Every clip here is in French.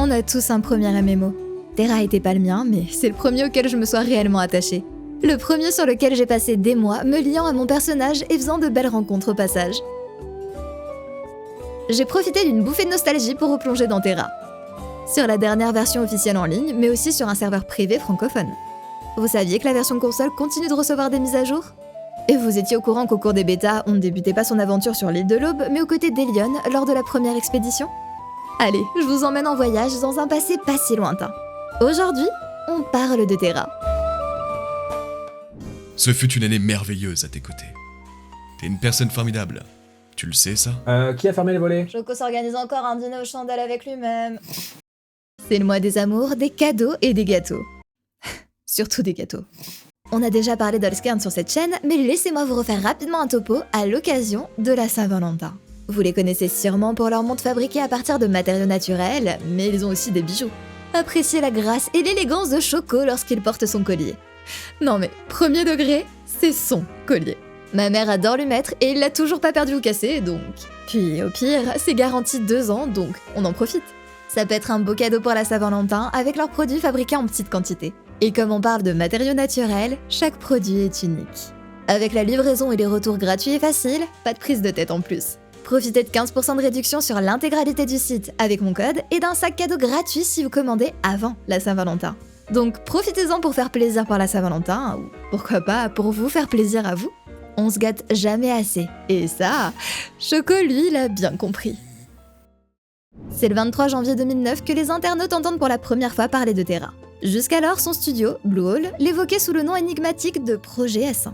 On a tous un premier MMO. Terra était pas le mien, mais c'est le premier auquel je me sois réellement attachée. Le premier sur lequel j'ai passé des mois me liant à mon personnage et faisant de belles rencontres au passage. J'ai profité d'une bouffée de nostalgie pour replonger dans Terra. Sur la dernière version officielle en ligne, mais aussi sur un serveur privé francophone. Vous saviez que la version console continue de recevoir des mises à jour ? Et vous étiez au courant qu'au cours des bêtas, on ne débutait pas son aventure sur l'île de l'Aube, mais aux côtés d'Elion lors de la première expédition ? Allez, je vous emmène en voyage dans un passé pas si lointain. Aujourd'hui, on parle de Terra. Ce fut une année merveilleuse à tes côtés. T'es une personne formidable. Tu le sais, ça ? Qui a fermé les volets ? Choco s'organise encore un dîner aux chandelles avec lui-même. C'est le mois des amours, des cadeaux et des gâteaux. Surtout des gâteaux. On a déjà parlé d'Olskern sur cette chaîne, mais laissez-moi vous refaire rapidement un topo à l'occasion de la Saint-Valentin. Vous les connaissez sûrement pour leurs montres fabriquées à partir de matériaux naturels, mais ils ont aussi des bijoux. Appréciez la grâce et l'élégance de Choco lorsqu'il porte son collier. Non mais, premier degré, c'est son collier. Ma mère adore lui mettre et il l'a toujours pas perdu ou cassé, donc... Puis au pire, c'est garanti 2 ans, donc on en profite. Ça peut être un beau cadeau pour la Saint-Valentin avec leurs produits fabriqués en petite quantité. Et comme on parle de matériaux naturels, chaque produit est unique. Avec la livraison et les retours gratuits et faciles, pas de prise de tête en plus. Profitez de 15% de réduction sur l'intégralité du site avec mon code et d'un sac cadeau gratuit si vous commandez avant la Saint-Valentin. Donc profitez-en pour faire plaisir pour la Saint-Valentin, ou pourquoi pas pour vous faire plaisir à vous. On se gâte jamais assez. Et ça, Choco lui l'a bien compris. C'est le 23 janvier 2009 que les internautes entendent pour la première fois parler de Terra. Jusqu'alors, son studio, Bluehole, l'évoquait sous le nom énigmatique de Projet S1.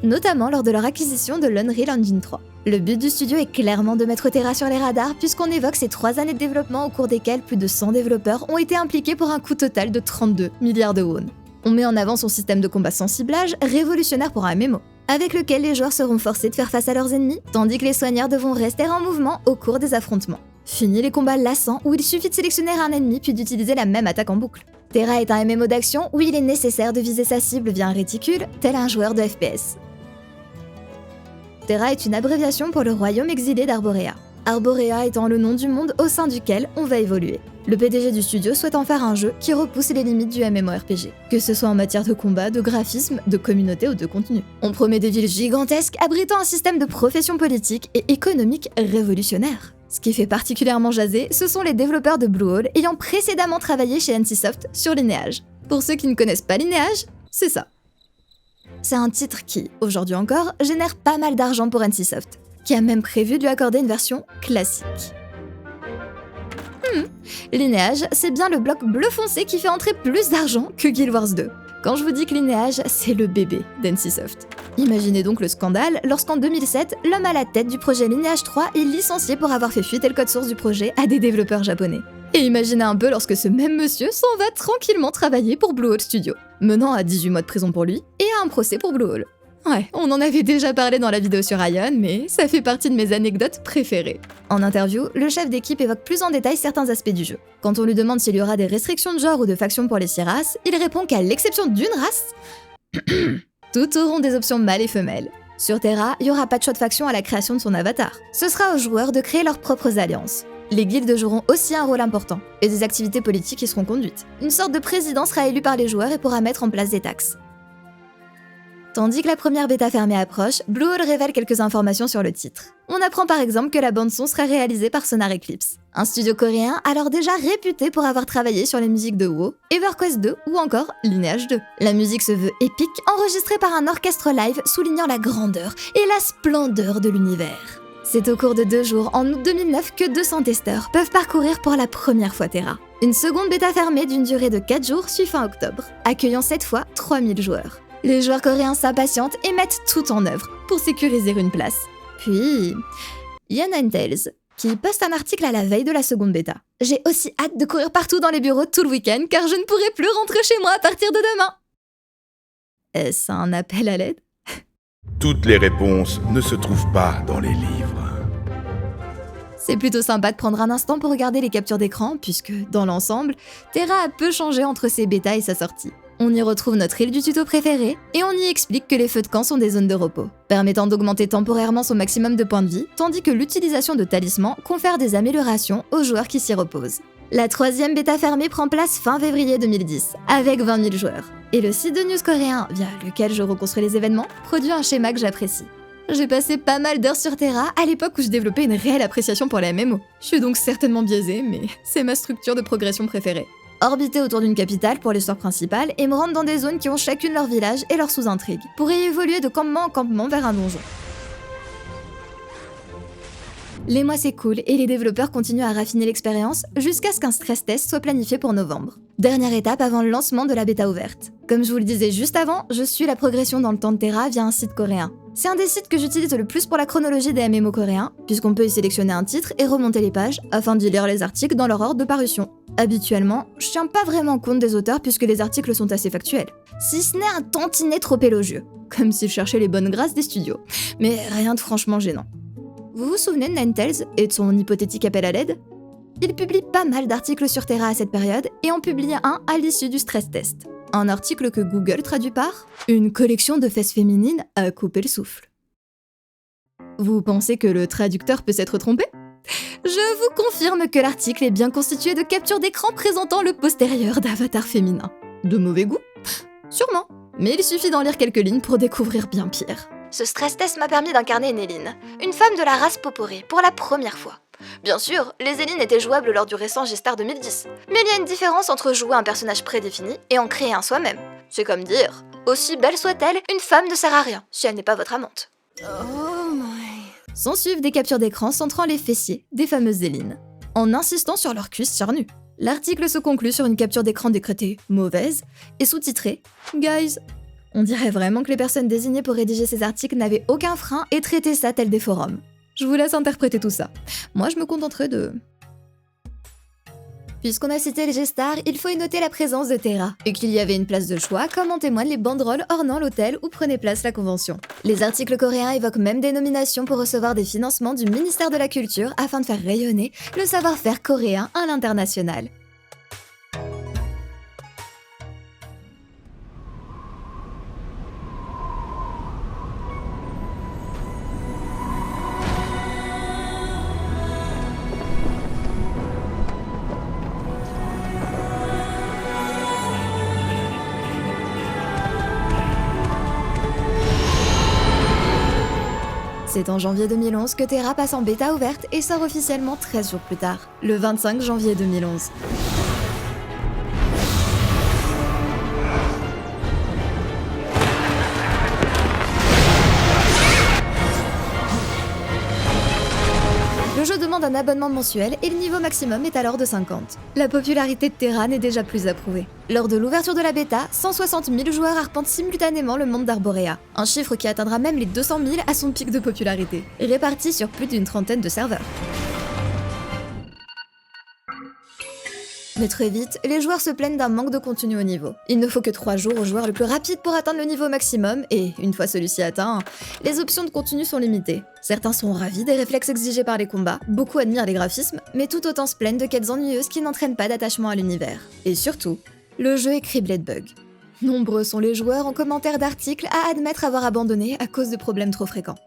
Notamment lors de leur acquisition de l'Unreal Engine 3. Le but du studio est clairement de mettre Terra sur les radars puisqu'on évoque ces 3 années de développement au cours desquelles plus de 100 développeurs ont été impliqués pour un coût total de 32 milliards de won. On met en avant son système de combat sans ciblage, révolutionnaire pour un MMO, avec lequel les joueurs seront forcés de faire face à leurs ennemis, tandis que les soigneurs devront rester en mouvement au cours des affrontements. Fini les combats lassants où il suffit de sélectionner un ennemi puis d'utiliser la même attaque en boucle. Terra est un MMO d'action où il est nécessaire de viser sa cible via un réticule, tel un joueur de FPS. Terra est une abréviation pour le royaume exilé d'Arborea. Arborea étant le nom du monde au sein duquel on va évoluer. Le PDG du studio souhaite en faire un jeu qui repousse les limites du MMORPG, que ce soit en matière de combat, de graphisme, de communauté ou de contenu. On promet des villes gigantesques abritant un système de profession politique et économique révolutionnaire. Ce qui fait particulièrement jaser, ce sont les développeurs de Bluehole ayant précédemment travaillé chez NCSoft sur Lineage. Pour ceux qui ne connaissent pas Lineage, c'est ça. C'est un titre qui, aujourd'hui encore, génère pas mal d'argent pour NCSoft, qui a même prévu de lui accorder une version classique. Lineage, c'est bien le bloc bleu foncé qui fait entrer plus d'argent que Guild Wars 2. Quand je vous dis que Lineage, c'est le bébé d'NCSoft. Imaginez donc le scandale lorsqu'en 2007, l'homme à la tête du projet Lineage 3 est licencié pour avoir fait fuiter le code source du projet à des développeurs japonais. Et imaginez un peu lorsque ce même monsieur s'en va tranquillement travailler pour Bluehole Studio, menant à 18 mois de prison pour lui et à un procès pour Bluehole. Ouais, on en avait déjà parlé dans la vidéo sur Ion, mais ça fait partie de mes anecdotes préférées. En interview, le chef d'équipe évoque plus en détail certains aspects du jeu. Quand on lui demande s'il y aura des restrictions de genre ou de factions pour les 6 races, il répond qu'à l'exception d'une race, toutes auront des options mâles et femelles. Sur Terra, il n'y aura pas de choix de faction à la création de son avatar. Ce sera aux joueurs de créer leurs propres alliances. Les guildes joueront aussi un rôle important, et des activités politiques y seront conduites. Une sorte de président sera élu par les joueurs et pourra mettre en place des taxes. Tandis que la première bêta fermée approche, Bluehole révèle quelques informations sur le titre. On apprend par exemple que la bande-son sera réalisée par Sonar Eclipse, un studio coréen alors déjà réputé pour avoir travaillé sur les musiques de WoW, EverQuest 2 ou encore Lineage 2. La musique se veut épique, enregistrée par un orchestre live soulignant la grandeur et la splendeur de l'univers. C'est au cours de 2 jours en août 2009 que 200 testeurs peuvent parcourir pour la première fois Terra. Une seconde bêta fermée d'une durée de 4 jours suit fin octobre, accueillant cette fois 3000 joueurs. Les joueurs coréens s'impatientent et mettent tout en œuvre pour sécuriser une place. Puis, il y a Ninetales, qui poste un article à la veille de la seconde bêta. J'ai aussi hâte de courir partout dans les bureaux tout le week-end car je ne pourrai plus rentrer chez moi à partir de demain. Est-ce un appel à l'aide ? Toutes les réponses ne se trouvent pas dans les livres. C'est plutôt sympa de prendre un instant pour regarder les captures d'écran, puisque, dans l'ensemble, Terra a peu changé entre ses bêtas et sa sortie. On y retrouve notre île du tuto préférée, et on y explique que les feux de camp sont des zones de repos, permettant d'augmenter temporairement son maximum de points de vie, tandis que l'utilisation de talismans confère des améliorations aux joueurs qui s'y reposent. La 3e bêta fermée prend place fin février 2010, avec 20 000 joueurs. Et le site de news coréen, via lequel je reconstruis les événements, produit un schéma que j'apprécie. J'ai passé pas mal d'heures sur Terra à l'époque où je développais une réelle appréciation pour la MMO. Je suis donc certainement biaisée, mais c'est ma structure de progression préférée. Orbiter autour d'une capitale pour l'histoire principale et me rendre dans des zones qui ont chacune leur village et leur sous-intrigue, pour y évoluer de campement en campement vers un donjon. Les mois s'écoulent et les développeurs continuent à raffiner l'expérience jusqu'à ce qu'un stress test soit planifié pour novembre. Dernière étape avant le lancement de la bêta ouverte. Comme je vous le disais juste avant, je suis la progression dans le temps de Terra via un site coréen. C'est un des sites que j'utilise le plus pour la chronologie des MMO coréens, puisqu'on peut y sélectionner un titre et remonter les pages afin d'y lire les articles dans leur ordre de parution. Habituellement, je tiens pas vraiment compte des auteurs puisque les articles sont assez factuels. Si ce n'est un tantinet trop élogieux, comme si je cherchais les bonnes grâces des studios. Mais rien de franchement gênant. Vous vous souvenez de Ninetales et de son hypothétique appel à l'aide? Il publie pas mal d'articles sur Terra à cette période et en publie un à l'issue du stress test. Un article que Google traduit par « Une collection de fesses féminines à couper le souffle ». Vous pensez que le traducteur peut s'être trompé? Je vous confirme que l'article est bien constitué de captures d'écran présentant le postérieur d'avatars féminins. De mauvais goût? Sûrement, mais il suffit d'en lire quelques lignes pour découvrir bien pire. Ce stress test m'a permis d'incarner Néline, une femme de la race Poporé, pour la première fois. Bien sûr, les Élines étaient jouables lors du récent G-Star 2010, mais il y a une différence entre jouer un personnage prédéfini et en créer un soi-même. C'est comme dire, aussi belle soit-elle, une femme ne sert à rien, si elle n'est pas votre amante. Oh my... S'en suivent des captures d'écran centrant les fessiers des fameuses Élines, en insistant sur leurs cuisses surnues. L'article se conclut sur une capture d'écran décrétée « mauvaise » et sous-titrée « Guys ». On dirait vraiment que les personnes désignées pour rédiger ces articles n'avaient aucun frein et traitaient ça tel des forums. Je vous laisse interpréter tout ça. Moi, je me contenterai de... Puisqu'on a cité les G-Stars, il faut y noter la présence de Terra, et qu'il y avait une place de choix, comme en témoignent les banderoles ornant l'hôtel où prenait place la convention. Les articles coréens évoquent même des nominations pour recevoir des financements du ministère de la Culture afin de faire rayonner le savoir-faire coréen à l'international. C'est en janvier 2011 que Terra passe en bêta ouverte et sort officiellement 13 jours plus tard, le 25 janvier 2011. Le jeu demande un abonnement mensuel et le niveau maximum est alors de 50. La popularité de Terra n'est déjà plus approuvée. Lors de l'ouverture de la bêta, 160 000 joueurs arpentent simultanément le monde d'Arborea, un chiffre qui atteindra même les 200 000 à son pic de popularité, réparti sur plus d'une trentaine de serveurs. Mais très vite, les joueurs se plaignent d'un manque de contenu au niveau. Il ne faut que 3 jours au joueur le plus rapide pour atteindre le niveau maximum, et une fois celui-ci atteint, les options de contenu sont limitées. Certains sont ravis des réflexes exigés par les combats, beaucoup admirent les graphismes, mais tout autant se plaignent de quêtes ennuyeuses qui n'entraînent pas d'attachement à l'univers. Et surtout, le jeu est criblé de bugs. Nombreux sont les joueurs en commentaire d'articles à admettre avoir abandonné à cause de problèmes trop fréquents.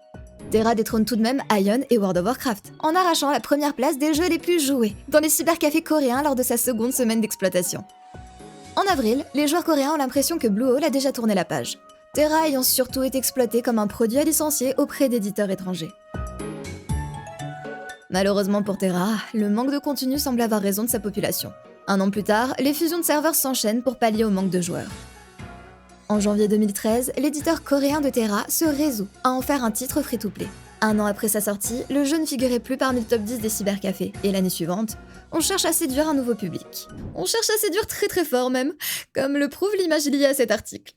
Terra détrône tout de même Ion et World of Warcraft, en arrachant la première place des jeux les plus joués dans les cybercafés coréens lors de sa seconde semaine d'exploitation. En avril, les joueurs coréens ont l'impression que Bluehole a déjà tourné la page, Terra ayant surtout été exploité comme un produit à licencier auprès d'éditeurs étrangers. Malheureusement pour Terra, le manque de contenu semble avoir raison de sa population. Un an plus tard, les fusions de serveurs s'enchaînent pour pallier au manque de joueurs. En janvier 2013, l'éditeur coréen de Terra se résout à en faire un titre free-to-play. Un an après sa sortie, le jeu ne figurait plus parmi le top 10 des cybercafés, et l'année suivante, on cherche à séduire un nouveau public. On cherche à séduire très très fort même, comme le prouve l'image liée à cet article.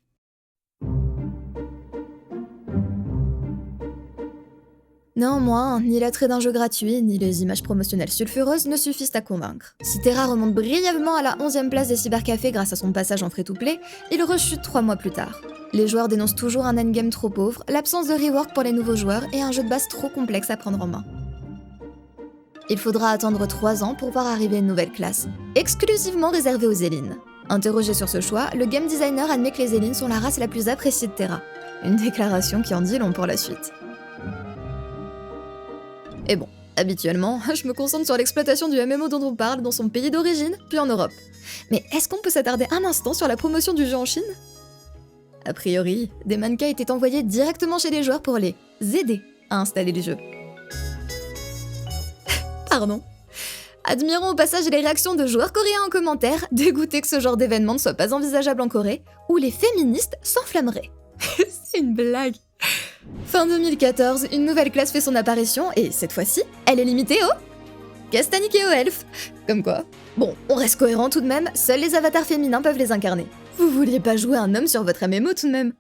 Néanmoins, ni l'attrait d'un jeu gratuit, ni les images promotionnelles sulfureuses ne suffisent à convaincre. Si Terra remonte brièvement à la 11e place des cybercafés grâce à son passage en free-to-play, il rechute 3 mois plus tard. Les joueurs dénoncent toujours un endgame trop pauvre, l'absence de rework pour les nouveaux joueurs et un jeu de base trop complexe à prendre en main. Il faudra attendre 3 ans pour voir arriver une nouvelle classe, exclusivement réservée aux Élines. Interrogé sur ce choix, le game designer admet que les Élines sont la race la plus appréciée de Terra. Une déclaration qui en dit long pour la suite. Et bon, Habituellement, je me concentre sur l'exploitation du MMO dont on parle dans son pays d'origine, puis en Europe. Mais est-ce qu'on peut s'attarder un instant sur la promotion du jeu en Chine? A priori, des mannequins étaient envoyés directement chez les joueurs pour les aider à installer le jeu. Pardon. Admirons au passage les réactions de joueurs coréens en commentaire, dégoûtés que ce genre d'événement ne soit pas envisageable en Corée, où les féministes s'enflammeraient. C'est une blague. Fin 2014, une nouvelle classe fait son apparition, et cette fois-ci, elle est limitée aux castaniques et aux elfes. Comme quoi. Bon, on reste cohérent tout de même, seuls les avatars féminins peuvent les incarner. Vous vouliez pas jouer un homme sur votre MMO tout de même?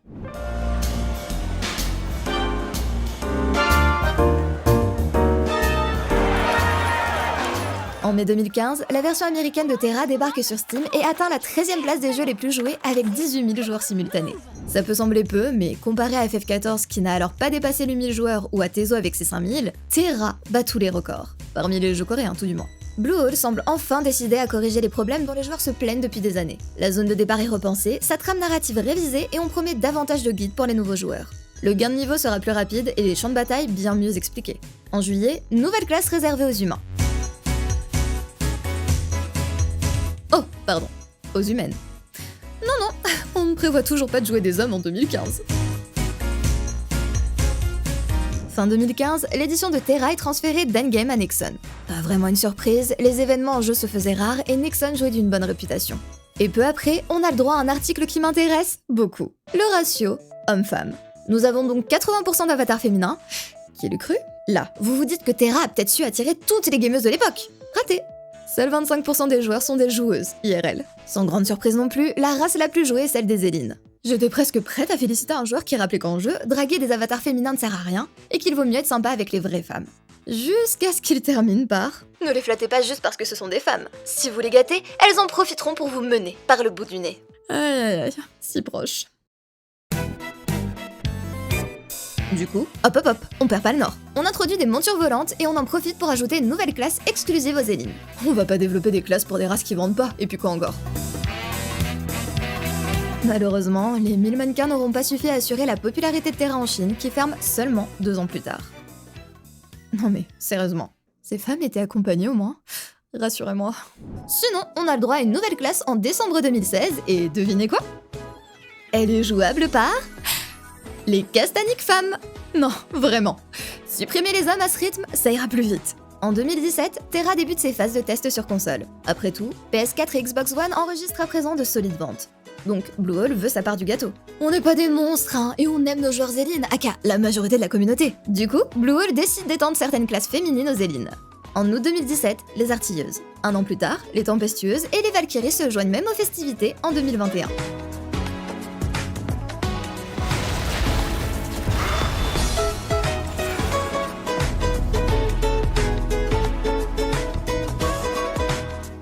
En mai 2015, la version américaine de Terra débarque sur Steam et atteint la 13e place des jeux les plus joués avec 18 000 joueurs simultanés. Ça peut sembler peu, mais comparé à FF14 qui n'a alors pas dépassé les 1000 joueurs ou à Tezo avec ses 5000, Terra bat tous les records. Parmi les jeux coréens tout du moins. Bluehole semble enfin décidé à corriger les problèmes dont les joueurs se plaignent depuis des années. La zone de départ est repensée, sa trame narrative révisée et on promet davantage de guides pour les nouveaux joueurs. Le gain de niveau sera plus rapide et les champs de bataille bien mieux expliqués. En juillet, nouvelle classe réservée aux humains. Oh, pardon, aux humaines. Non, on ne prévoit toujours pas de jouer des hommes en 2015. Fin 2015, l'édition de Terra est transférée d'Endgame à Nexon. Pas vraiment une surprise, les événements en jeu se faisaient rares et Nexon jouait d'une bonne réputation. Et peu après, on a le droit à un article qui m'intéresse beaucoup. Le ratio homme-femme. Nous avons donc 80% d'avatars féminins. Qui l'eût cru? Là, vous vous dites que Terra a peut-être su attirer toutes les gameuses de l'époque. Raté. Seuls 25% des joueurs sont des joueuses, IRL. Sans grande surprise non plus, la race la plus jouée est celle des Élines. J'étais presque prête à féliciter un joueur qui rappelait qu'en jeu, draguer des avatars féminins ne sert à rien, et qu'il vaut mieux être sympa avec les vraies femmes. Jusqu'à ce qu'il termine par... Ne les flattez pas juste parce que ce sont des femmes. Si vous les gâtez, elles en profiteront pour vous mener par le bout du nez. Aïe, si proche. Du coup, hop, on perd pas le nord. On introduit des montures volantes et on en profite pour ajouter une nouvelle classe exclusive aux Élines. On va pas développer des classes pour des races qui vendent pas, et puis quoi encore. Malheureusement, les 1000 mannequins n'auront pas suffi à assurer la popularité de Terra en Chine, qui ferme seulement 2 ans plus tard. Non mais, sérieusement, ces femmes étaient accompagnées au moins? Rassurez-moi. Sinon, on a le droit à une nouvelle classe en décembre 2016, et devinez quoi? Elle est jouable par... les castaniques femmes. Non, vraiment. Supprimer les hommes à ce rythme, ça ira plus vite. En 2017, Terra débute ses phases de test sur console. Après tout, PS4 et Xbox One enregistrent à présent de solides ventes. Donc, Bluehole veut sa part du gâteau. On n'est pas des monstres, hein, et on aime nos joueurs Élines, aka la majorité de la communauté. Du coup, Bluehole décide d'étendre certaines classes féminines aux Élines. En août 2017, les artilleuses. Un an plus tard, les tempestueuses et les Valkyries se joignent même aux festivités en 2021.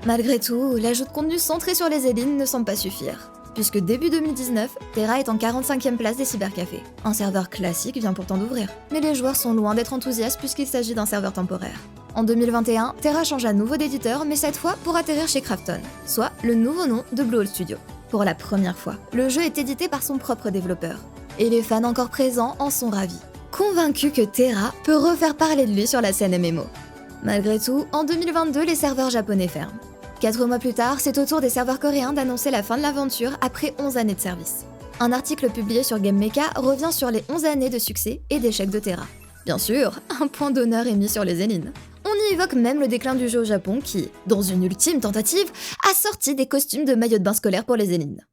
Malgré tout, l'ajout de contenu centré sur les Élines ne semble pas suffire. Puisque début 2019, Terra est en 45e place des cybercafés. Un serveur classique vient pourtant d'ouvrir. Mais les joueurs sont loin d'être enthousiastes puisqu'il s'agit d'un serveur temporaire. En 2021, Terra change à nouveau d'éditeur, mais cette fois pour atterrir chez Krafton, soit le nouveau nom de Bluehole Studio. Pour la première fois, le jeu est édité par son propre développeur. Et les fans encore présents en sont ravis. Convaincus que Terra peut refaire parler de lui sur la scène MMO. Malgré tout, en 2022, les serveurs japonais ferment. 4 mois plus tard, c'est au tour des serveurs coréens d'annoncer la fin de l'aventure après 11 années de service. Un article publié sur GameMecha revient sur les 11 années de succès et d'échecs de Terra. Bien sûr, un point d'honneur est mis sur les Élines. On y évoque même le déclin du jeu au Japon qui, dans une ultime tentative, a sorti des costumes de maillots de bain scolaires pour les Élines.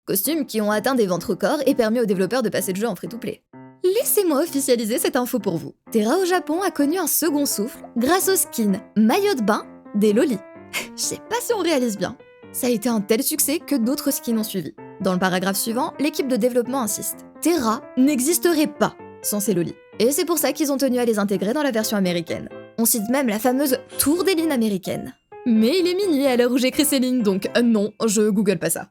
Costumes qui ont atteint des ventes records et permis aux développeurs de passer le jeu en free-to-play. Laissez-moi officialiser cette info pour vous. Terra au Japon a connu un second souffle grâce au skin maillot de bain des lolis. Je sais pas si on réalise bien. Ça a été un tel succès que d'autres skins ont suivi. Dans le paragraphe suivant, l'équipe de développement insiste. Terra n'existerait pas sans ces lolis. Et c'est pour ça qu'ils ont tenu à les intégrer dans la version américaine. On cite même la fameuse Tour des lignes américaine. Mais il est minuit à l'heure où j'écris ces lignes, donc non, je google pas ça.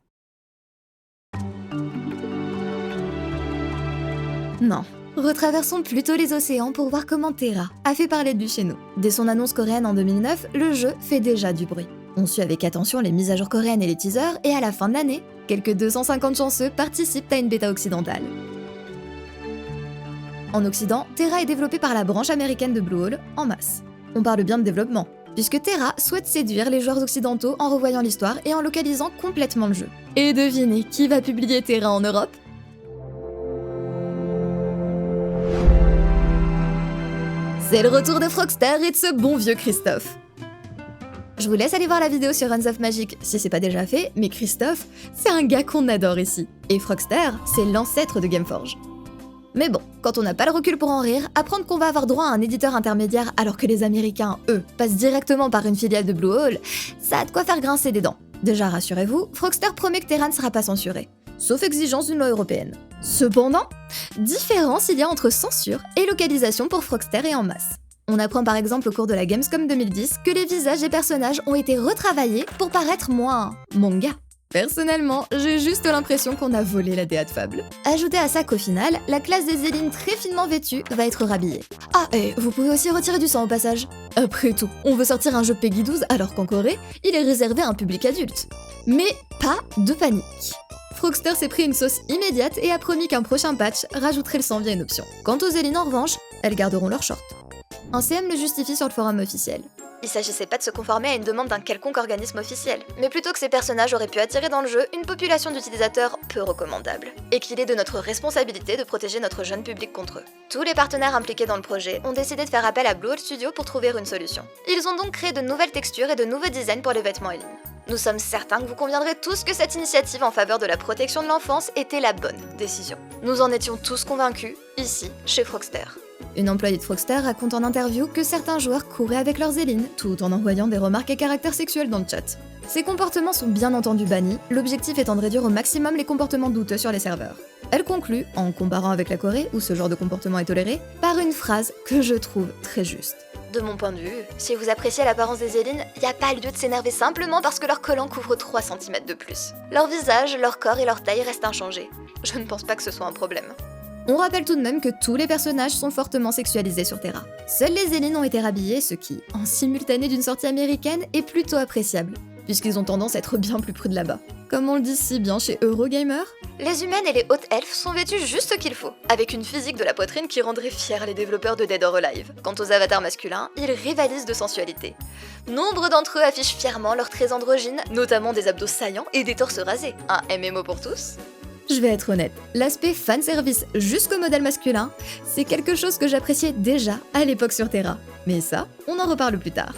Non. Retraversons plutôt les océans pour voir comment Terra a fait parler de lui chez nous. Dès son annonce coréenne en 2009, le jeu fait déjà du bruit. On suit avec attention les mises à jour coréennes et les teasers, et à la fin de l'année, quelques 250 chanceux participent à une bêta occidentale. En Occident, Terra est développé par la branche américaine de Bluehole en masse. On parle bien de développement, puisque Terra souhaite séduire les joueurs occidentaux en revoyant l'histoire et en localisant complètement le jeu. Et devinez qui va publier Terra en Europe ? C'est le retour de Frogster et de ce bon vieux Christophe. Je vous laisse aller voir la vidéo sur Runs of Magic si c'est pas déjà fait, mais Christophe, c'est un gars qu'on adore ici. Et Frogster, c'est l'ancêtre de Gameforge. Mais bon, quand on n'a pas le recul pour en rire, apprendre qu'on va avoir droit à un éditeur intermédiaire alors que les Américains, eux, passent directement par une filiale de Bluehole, ça a de quoi faire grincer des dents. Déjà rassurez-vous, Frogster promet que Terra ne sera pas censuré, sauf exigence d'une loi européenne. Cependant, différence il y a entre censure et localisation pour Frogster et en masse. On apprend par exemple au cours de la Gamescom 2010 que les visages des personnages ont été retravaillés pour paraître moins manga. Personnellement, j'ai juste l'impression qu'on a volé la DA de Fable. Ajoutez à ça qu'au final, la classe des Zélines très finement vêtues va être rhabillée. Ah, et vous pouvez aussi retirer du sang au passage. Après tout, on veut sortir un jeu Peggy 12 alors qu'en Corée, il est réservé à un public adulte. Mais pas de panique. Frogster s'est pris une sauce immédiate et a promis qu'un prochain patch rajouterait le sang via une option. Quant aux Zélines en revanche, elles garderont leur short. Un CM le justifie sur le forum officiel. Il s'agissait pas de se conformer à une demande d'un quelconque organisme officiel, mais plutôt que ces personnages auraient pu attirer dans le jeu une population d'utilisateurs peu recommandable, et qu'il est de notre responsabilité de protéger notre jeune public contre eux. Tous les partenaires impliqués dans le projet ont décidé de faire appel à Bluehole Studio pour trouver une solution. Ils ont donc créé de nouvelles textures et de nouveaux designs pour les vêtements Eileen. Nous sommes certains que vous conviendrez tous que cette initiative en faveur de la protection de l'enfance était la bonne décision. Nous en étions tous convaincus, ici, chez Frogster. Une employée de Frogster raconte en interview que certains joueurs couraient avec leurs Zélines, tout en envoyant des remarques à caractère sexuel dans le chat. Ces comportements sont bien entendu bannis, l'objectif étant de réduire au maximum les comportements douteux sur les serveurs. Elle conclut, en comparant avec la Corée, où ce genre de comportement est toléré, par une phrase que je trouve très juste. De mon point de vue, si vous appréciez l'apparence des Zélines, y a pas lieu de s'énerver simplement parce que leur collant couvre 3 cm de plus. Leur visage, leur corps et leur taille restent inchangés. Je ne pense pas que ce soit un problème. On rappelle tout de même que tous les personnages sont fortement sexualisés sur Terra. Seuls les Zélines ont été rhabillés, ce qui, en simultané d'une sortie américaine, est plutôt appréciable, puisqu'ils ont tendance à être bien plus prudes là-bas. Comme on le dit si bien chez Eurogamer, les humaines et les hautes elfes sont vêtues juste ce qu'il faut, avec une physique de la poitrine qui rendrait fiers les développeurs de Dead or Alive. Quant aux avatars masculins, ils rivalisent de sensualité. Nombre d'entre eux affichent fièrement leurs traits androgynes, notamment des abdos saillants et des torses rasés. Un MMO pour tous ? Je vais être honnête, l'aspect fanservice jusqu'au modèle masculin, c'est quelque chose que j'appréciais déjà à l'époque sur Terra. Mais ça, on en reparle plus tard.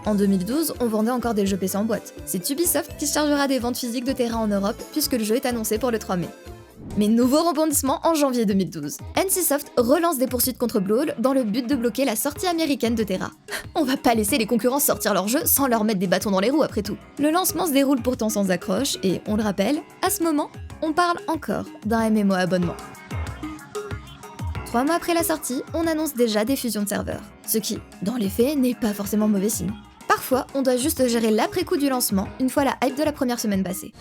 En 2012, on vendait encore des jeux PC en boîte. C'est Ubisoft qui se chargera des ventes physiques de Terra en Europe puisque le jeu est annoncé pour le 3 mai. Mais nouveau rebondissement en janvier 2012. NCSoft relance des poursuites contre Bluehole dans le but de bloquer la sortie américaine de Terra. On va pas laisser les concurrents sortir leur jeu sans leur mettre des bâtons dans les roues après tout. Le lancement se déroule pourtant sans accroche et, on le rappelle, à ce moment, on parle encore d'un MMO abonnement. 3 mois après la sortie, on annonce déjà des fusions de serveurs. Ce qui, dans les faits, n'est pas forcément mauvais signe. Parfois, on doit juste gérer l'après-coup du lancement, une fois la hype de la première semaine passée.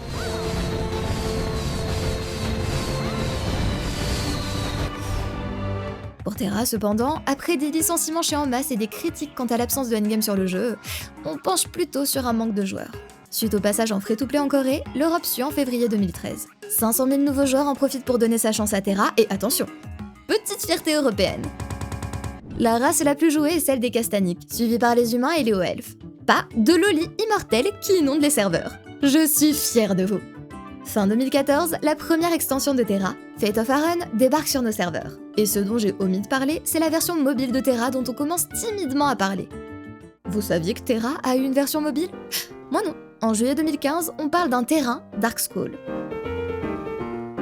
Pour Terra, cependant, après des licenciements chez En Masse et des critiques quant à l'absence de endgame sur le jeu, on penche plutôt sur un manque de joueurs. Suite au passage en free-to-play en Corée, l'Europe suit en février 2013. 500 000 nouveaux joueurs en profitent pour donner sa chance à Terra, et attention, petite fierté européenne. La race la plus jouée est celle des Castaniques, suivie par les humains et les hauts elfes. Pas de lolis immortels qui inondent les serveurs. Je suis fière de vous. Fin 2014, la première extension de Terra, Fate of Aaron, débarque sur nos serveurs. Et ce dont j'ai omis de parler, c'est la version mobile de Terra dont on commence timidement à parler. Vous saviez que Terra a eu une version mobile ? Moi non. En juillet 2015, on parle d'un terrain Darkscroll.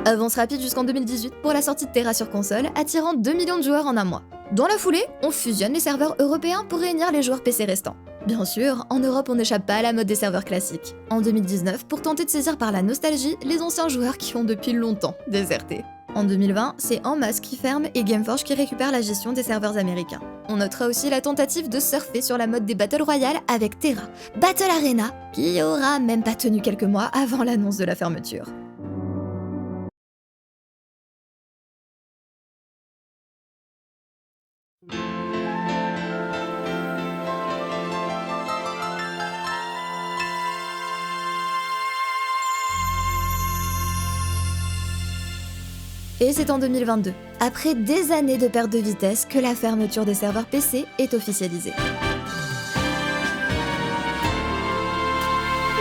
Avance rapide jusqu'en 2018 pour la sortie de Terra sur console, attirant 2 millions de joueurs en un mois. Dans la foulée, on fusionne les serveurs européens pour réunir les joueurs PC restants. Bien sûr, en Europe on n'échappe pas à la mode des serveurs classiques. En 2019, pour tenter de saisir par la nostalgie les anciens joueurs qui ont depuis longtemps déserté. En 2020, c'est En Masse qui ferme et Gameforge qui récupère la gestion des serveurs américains. On notera aussi la tentative de surfer sur la mode des Battle Royale avec Terra, Battle Arena, qui aura même pas tenu quelques mois avant l'annonce de la fermeture. Et c'est en 2022, après des années de perte de vitesse, que la fermeture des serveurs PC est officialisée.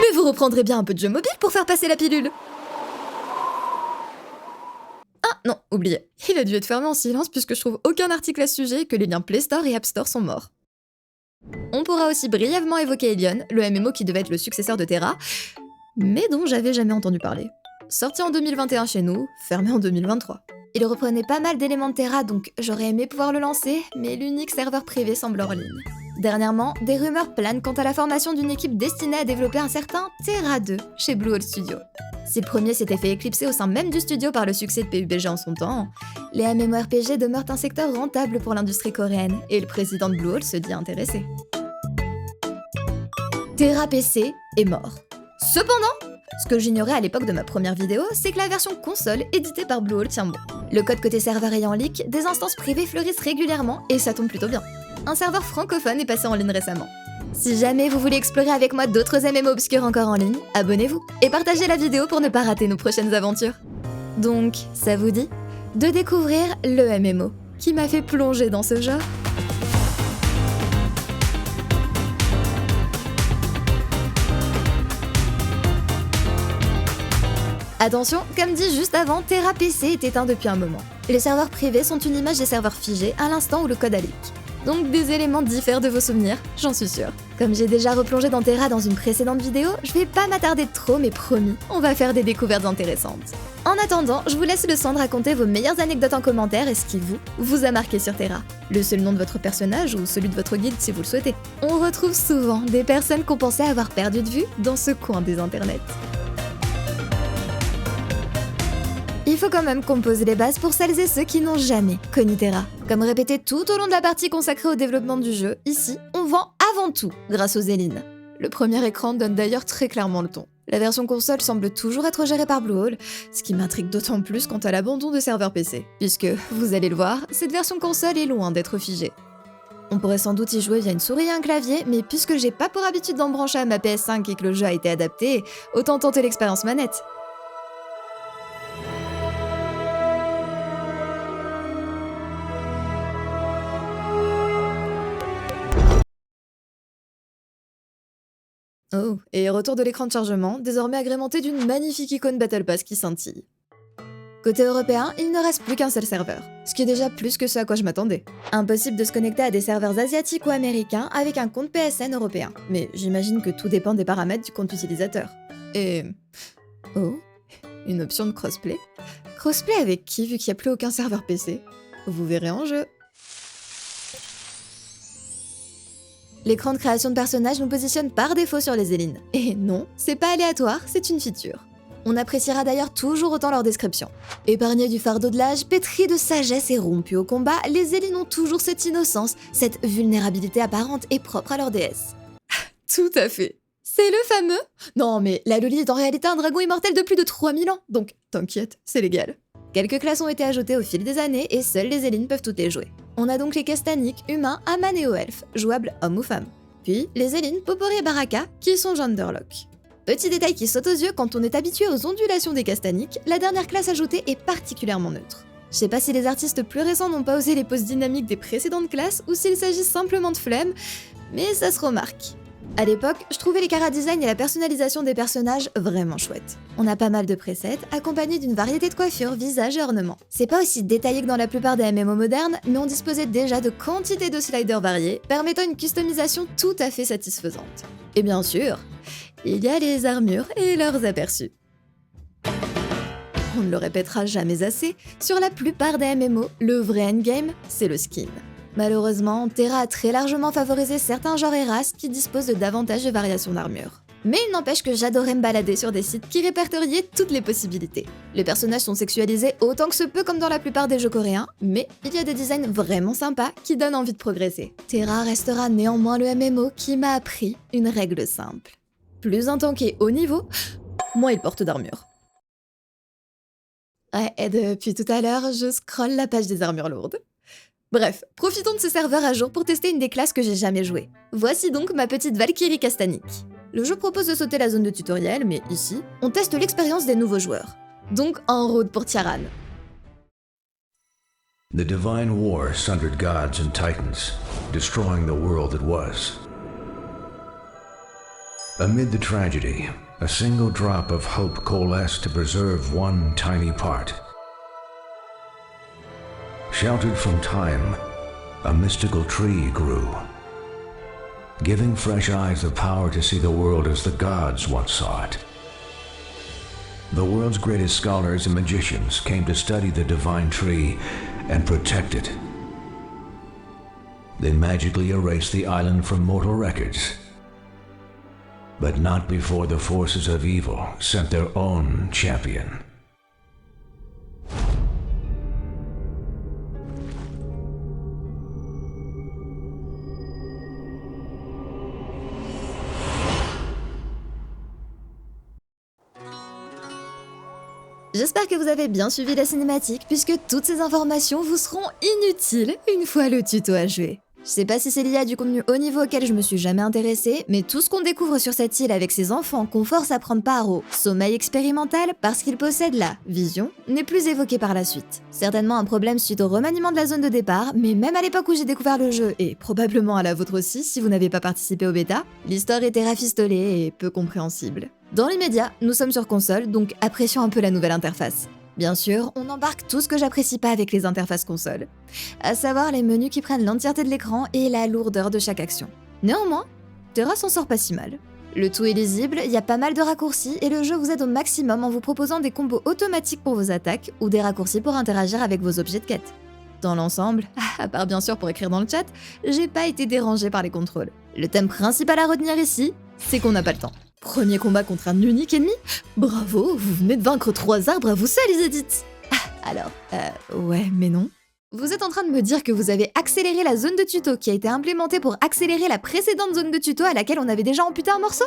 Mais vous reprendrez bien un peu de jeu mobile pour faire passer la pilule. Ah non, oubliez, il a dû être fermé en silence puisque je trouve aucun article à ce sujet et que les liens Play Store et App Store sont morts. On pourra aussi brièvement évoquer Alien, le MMO qui devait être le successeur de Terra, mais dont j'avais jamais entendu parler. Sorti en 2021 chez nous, fermé en 2023. Il reprenait pas mal d'éléments de Terra, donc j'aurais aimé pouvoir le lancer, mais l'unique serveur privé semble hors ligne. Dernièrement, des rumeurs planent quant à la formation d'une équipe destinée à développer un certain Terra 2 chez Bluehole Studio. Si le premier s'était fait éclipser au sein même du studio par le succès de PUBG en son temps, les MMORPG demeurent un secteur rentable pour l'industrie coréenne, et le président de Bluehole se dit intéressé. Terra PC est mort. Cependant, ce que j'ignorais à l'époque de ma première vidéo, c'est que la version console éditée par Bluehole tient bon. Le code côté serveur ayant leak, des instances privées fleurissent régulièrement et ça tombe plutôt bien. Un serveur francophone est passé en ligne récemment. Si jamais vous voulez explorer avec moi d'autres MMO obscurs encore en ligne, abonnez-vous et partagez la vidéo pour ne pas rater nos prochaines aventures. Donc, ça vous dit de découvrir le MMO qui m'a fait plonger dans ce genre? Attention, comme dit juste avant, Terra PC est éteint depuis un moment. Les serveurs privés sont une image des serveurs figés à l'instant où le code a leak. Donc des éléments diffèrent de vos souvenirs, j'en suis sûre. Comme j'ai déjà replongé dans Terra dans une précédente vidéo, je vais pas m'attarder trop, mais promis, on va faire des découvertes intéressantes. En attendant, je vous laisse le soin de raconter vos meilleures anecdotes en commentaire et ce qui vous a marqué sur Terra. Le seul nom de votre personnage ou celui de votre guilde si vous le souhaitez. On retrouve souvent des personnes qu'on pensait avoir perdu de vue dans ce coin des internets. Il faut quand même qu'on pose les bases pour celles et ceux qui n'ont jamais connu Terra. Comme répété tout au long de la partie consacrée au développement du jeu, ici, on vend avant tout grâce aux Zélines. Le premier écran donne d'ailleurs très clairement le ton. La version console semble toujours être gérée par Bluehole, ce qui m'intrigue d'autant plus quant à l'abandon de serveurs PC, puisque, vous allez le voir, cette version console est loin d'être figée. On pourrait sans doute y jouer via une souris et un clavier, mais puisque j'ai pas pour habitude d'en brancher à ma PS5 et que le jeu a été adapté, autant tenter l'expérience manette. Oh, et retour de l'écran de chargement, désormais agrémenté d'une magnifique icône Battle Pass qui scintille. Côté européen, il ne reste plus qu'un seul serveur, ce qui est déjà plus que ce à quoi je m'attendais. Impossible de se connecter à des serveurs asiatiques ou américains avec un compte PSN européen, mais j'imagine que tout dépend des paramètres du compte utilisateur. Et... oh, une option de crossplay? Crossplay avec qui vu qu'il n'y a plus aucun serveur PC? Vous verrez en jeu. L'écran de création de personnages nous positionne par défaut sur les Zélines. Et non, c'est pas aléatoire, c'est une feature. On appréciera d'ailleurs toujours autant leur description. Épargnés du fardeau de l'âge, pétris de sagesse et rompus au combat, les Zélines ont toujours cette innocence, cette vulnérabilité apparente et propre à leur déesse. Tout à fait. C'est le fameux... Non mais la Loli est en réalité un dragon immortel de plus de 3000 ans, donc t'inquiète, c'est légal. Quelques classes ont été ajoutées au fil des années et seules les Zélines peuvent toutes les jouer. On a donc les castaniques, humains, Aman et elfes, jouables hommes ou femmes. Puis les Zélines, Popori et Baraka, qui sont genderlock. Petit détail qui saute aux yeux, quand on est habitué aux ondulations des castaniques, la dernière classe ajoutée est particulièrement neutre. Je sais pas si les artistes plus récents n'ont pas osé les poses dynamiques des précédentes classes ou s'il s'agit simplement de flemme, mais ça se remarque. À l'époque, je trouvais les chara-design et la personnalisation des personnages vraiment chouettes. On a pas mal de presets, accompagnés d'une variété de coiffures, visages et ornements. C'est pas aussi détaillé que dans la plupart des MMO modernes, mais on disposait déjà de quantité de sliders variés, permettant une customisation tout à fait satisfaisante. Et bien sûr, il y a les armures et leurs aperçus. On ne le répétera jamais assez, sur la plupart des MMO, le vrai endgame, c'est le skin. Malheureusement, Terra a très largement favorisé certains genres et races qui disposent de davantage de variations d'armure. Mais il n'empêche que j'adorais me balader sur des sites qui répertoriaient toutes les possibilités. Les personnages sont sexualisés autant que se peut comme dans la plupart des jeux coréens, mais il y a des designs vraiment sympas qui donnent envie de progresser. Terra restera néanmoins le MMO qui m'a appris une règle simple. Plus un tank est haut niveau, moins il porte d'armure. Ouais, et depuis tout à l'heure, je scrolle la page des armures lourdes. Bref, profitons de ce serveur à jour pour tester une des classes que j'ai jamais jouées. Voici donc ma petite Valkyrie Castanique. Le jeu propose de sauter la zone de tutoriel, mais ici, on teste l'expérience des nouveaux joueurs. Donc en route pour Tiaran. The Divine War sundered gods and titans, destroying the world that was. Amid the tragedy, a single drop of hope coalesced to preserve one tiny part. Sheltered from time, a mystical tree grew, giving fresh eyes the power to see the world as the gods once saw it. The world's greatest scholars and magicians came to study the divine tree and protect it. They magically erased the island from mortal records. But not before the forces of evil sent their own champion. J'espère que vous avez bien suivi la cinématique, puisque toutes ces informations vous seront inutiles une fois le tuto achoué. Je sais pas si c'est lié à du contenu haut niveau auquel je me suis jamais intéressée, mais tout ce qu'on découvre sur cette île avec ces enfants qu'on force à prendre part au sommeil expérimental parce qu'ils possèdent la vision n'est plus évoqué par la suite. Certainement un problème suite au remaniement de la zone de départ, mais même à l'époque où j'ai découvert le jeu, et probablement à la vôtre aussi si vous n'avez pas participé au bêta, l'histoire était rafistolée et peu compréhensible. Dans l'immédiat, nous sommes sur console, donc apprécions un peu la nouvelle interface. Bien sûr, on embarque tout ce que j'apprécie pas avec les interfaces console, à savoir les menus qui prennent l'entièreté de l'écran et la lourdeur de chaque action. Néanmoins, Terra s'en sort pas si mal. Le tout est lisible, il y a pas mal de raccourcis et le jeu vous aide au maximum en vous proposant des combos automatiques pour vos attaques ou des raccourcis pour interagir avec vos objets de quête. Dans l'ensemble, à part bien sûr pour écrire dans le chat, j'ai pas été dérangée par les contrôles. Le thème principal à retenir ici, c'est qu'on n'a pas le temps. Premier combat contre un unique ennemi? Bravo, vous venez de vaincre 3 arbres à vous seuls, les edits. Ouais, mais non. Vous êtes en train de me dire que vous avez accéléré la zone de tuto qui a été implémentée pour accélérer la précédente zone de tuto à laquelle on avait déjà amputé un morceau?